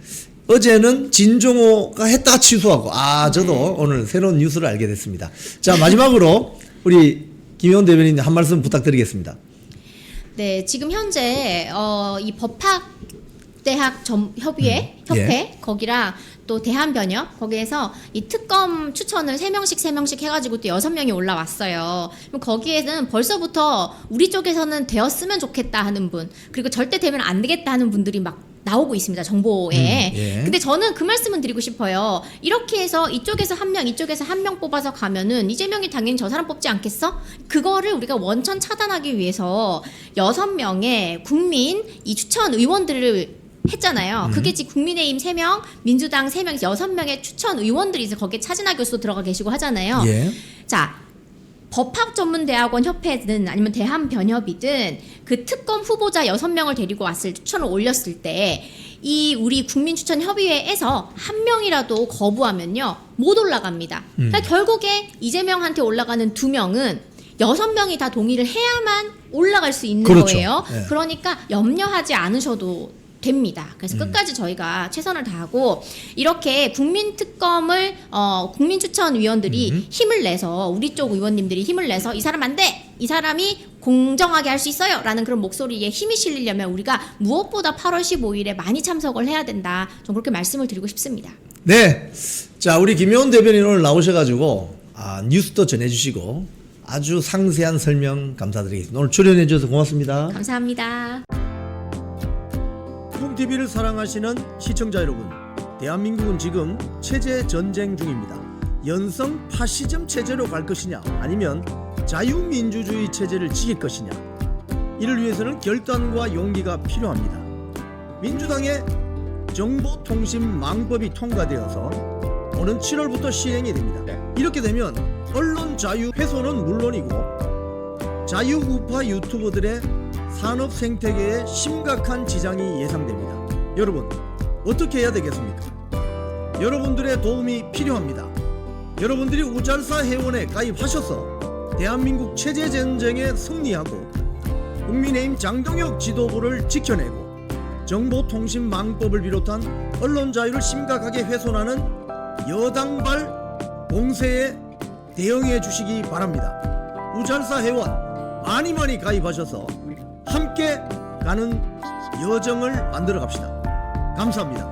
어제는 진종호가 했다가 취소하고 저도 오늘 새로운 뉴스를 알게 됐습니다. 자, 마지막으로 우리 김효원 대변인 한 말씀 부탁드리겠습니다.
네, 지금 현재 이 법학대학 협의회 협회 거기랑 또 대한변협 거기에서 이 특검 추천을 3명씩 해가지고 또 6명이 올라왔어요. 그럼 거기에는 벌써부터 우리 쪽에서는 되었으면 좋겠다 하는 분, 그리고 절대 되면 안 되겠다 하는 분들이 막 나오고 있습니다, 정보에.
예.
근데 저는 그 말씀은 드리고 싶어요. 이렇게 해서 이쪽에서 한 명, 이쪽에서 한 명 뽑아서 가면은 이재명이 당연히 저 사람 뽑지 않겠어? 그거를 우리가 원천 차단하기 위해서 6명의 국민 이 추천 의원들을 했잖아요. 그게 지금 국민의힘 3명, 민주당 3명, 6명의 추천 의원들이 이제 거기에 차진하 교수도 들어가 계시고 하잖아요.
예.
자, 법학전문대학원 협회든 아니면 대한변협이든 그 특검 후보자 6명을 데리고 왔을 추천을 올렸을 때 이 우리 국민추천협의회에서 한 명이라도 거부하면요 못 올라갑니다. 그러니까 결국에 이재명한테 올라가는 2명은 6명이 다 동의를 해야만 올라갈 수 있는
그렇죠.
거예요.
예.
그러니까 염려하지 않으셔도 됩니다. 그래서 끝까지 저희가 최선을 다하고 이렇게 국민특검을 국민추천위원들이 힘을 내서 우리 쪽 의원님들이 힘을 내서 이 사람 안 돼! 이 사람이 공정하게 할 수 있어요! 라는 그런 목소리에 힘이 실리려면 우리가 무엇보다 8월 15일에 많이 참석을 해야 된다. 좀 그렇게 말씀을 드리고 싶습니다.
네. 자, 우리 김효원 대변인 오늘 나오셔가지고 뉴스도 전해주시고 아주 상세한 설명 감사드리겠습니다. 오늘 출연해 주셔서 고맙습니다.
감사합니다.
콩TV를 사랑하시는 시청자 여러분, 대한민국은 지금 체제 전쟁 중입니다. 연성 파시즘 체제로 갈 것이냐 아니면 자유민주주의 체제를 지킬 것이냐, 이를 위해서는 결단과 용기가 필요합니다. 민주당의 정보통신망법이 통과되어서 오는 7월부터 시행이 됩니다. 이렇게 되면 언론 자유 훼손은 물론이고 자유우파 유튜버들의 산업 생태계에 심각한 지장이 예상됩니다. 여러분, 어떻게 해야 되겠습니까? 여러분들의 도움이 필요합니다. 여러분들이 우잘사 회원에 가입하셔서 대한민국 체제 전쟁에 승리하고 국민의힘 장동혁 지도부를 지켜내고 정보통신망법을 비롯한 언론 자유를 심각하게 훼손하는 여당발 공세에 대응해 주시기 바랍니다. 우잘사 회원 많이 가입하셔서 함께 가는 여정을 만들어 갑시다. 감사합니다.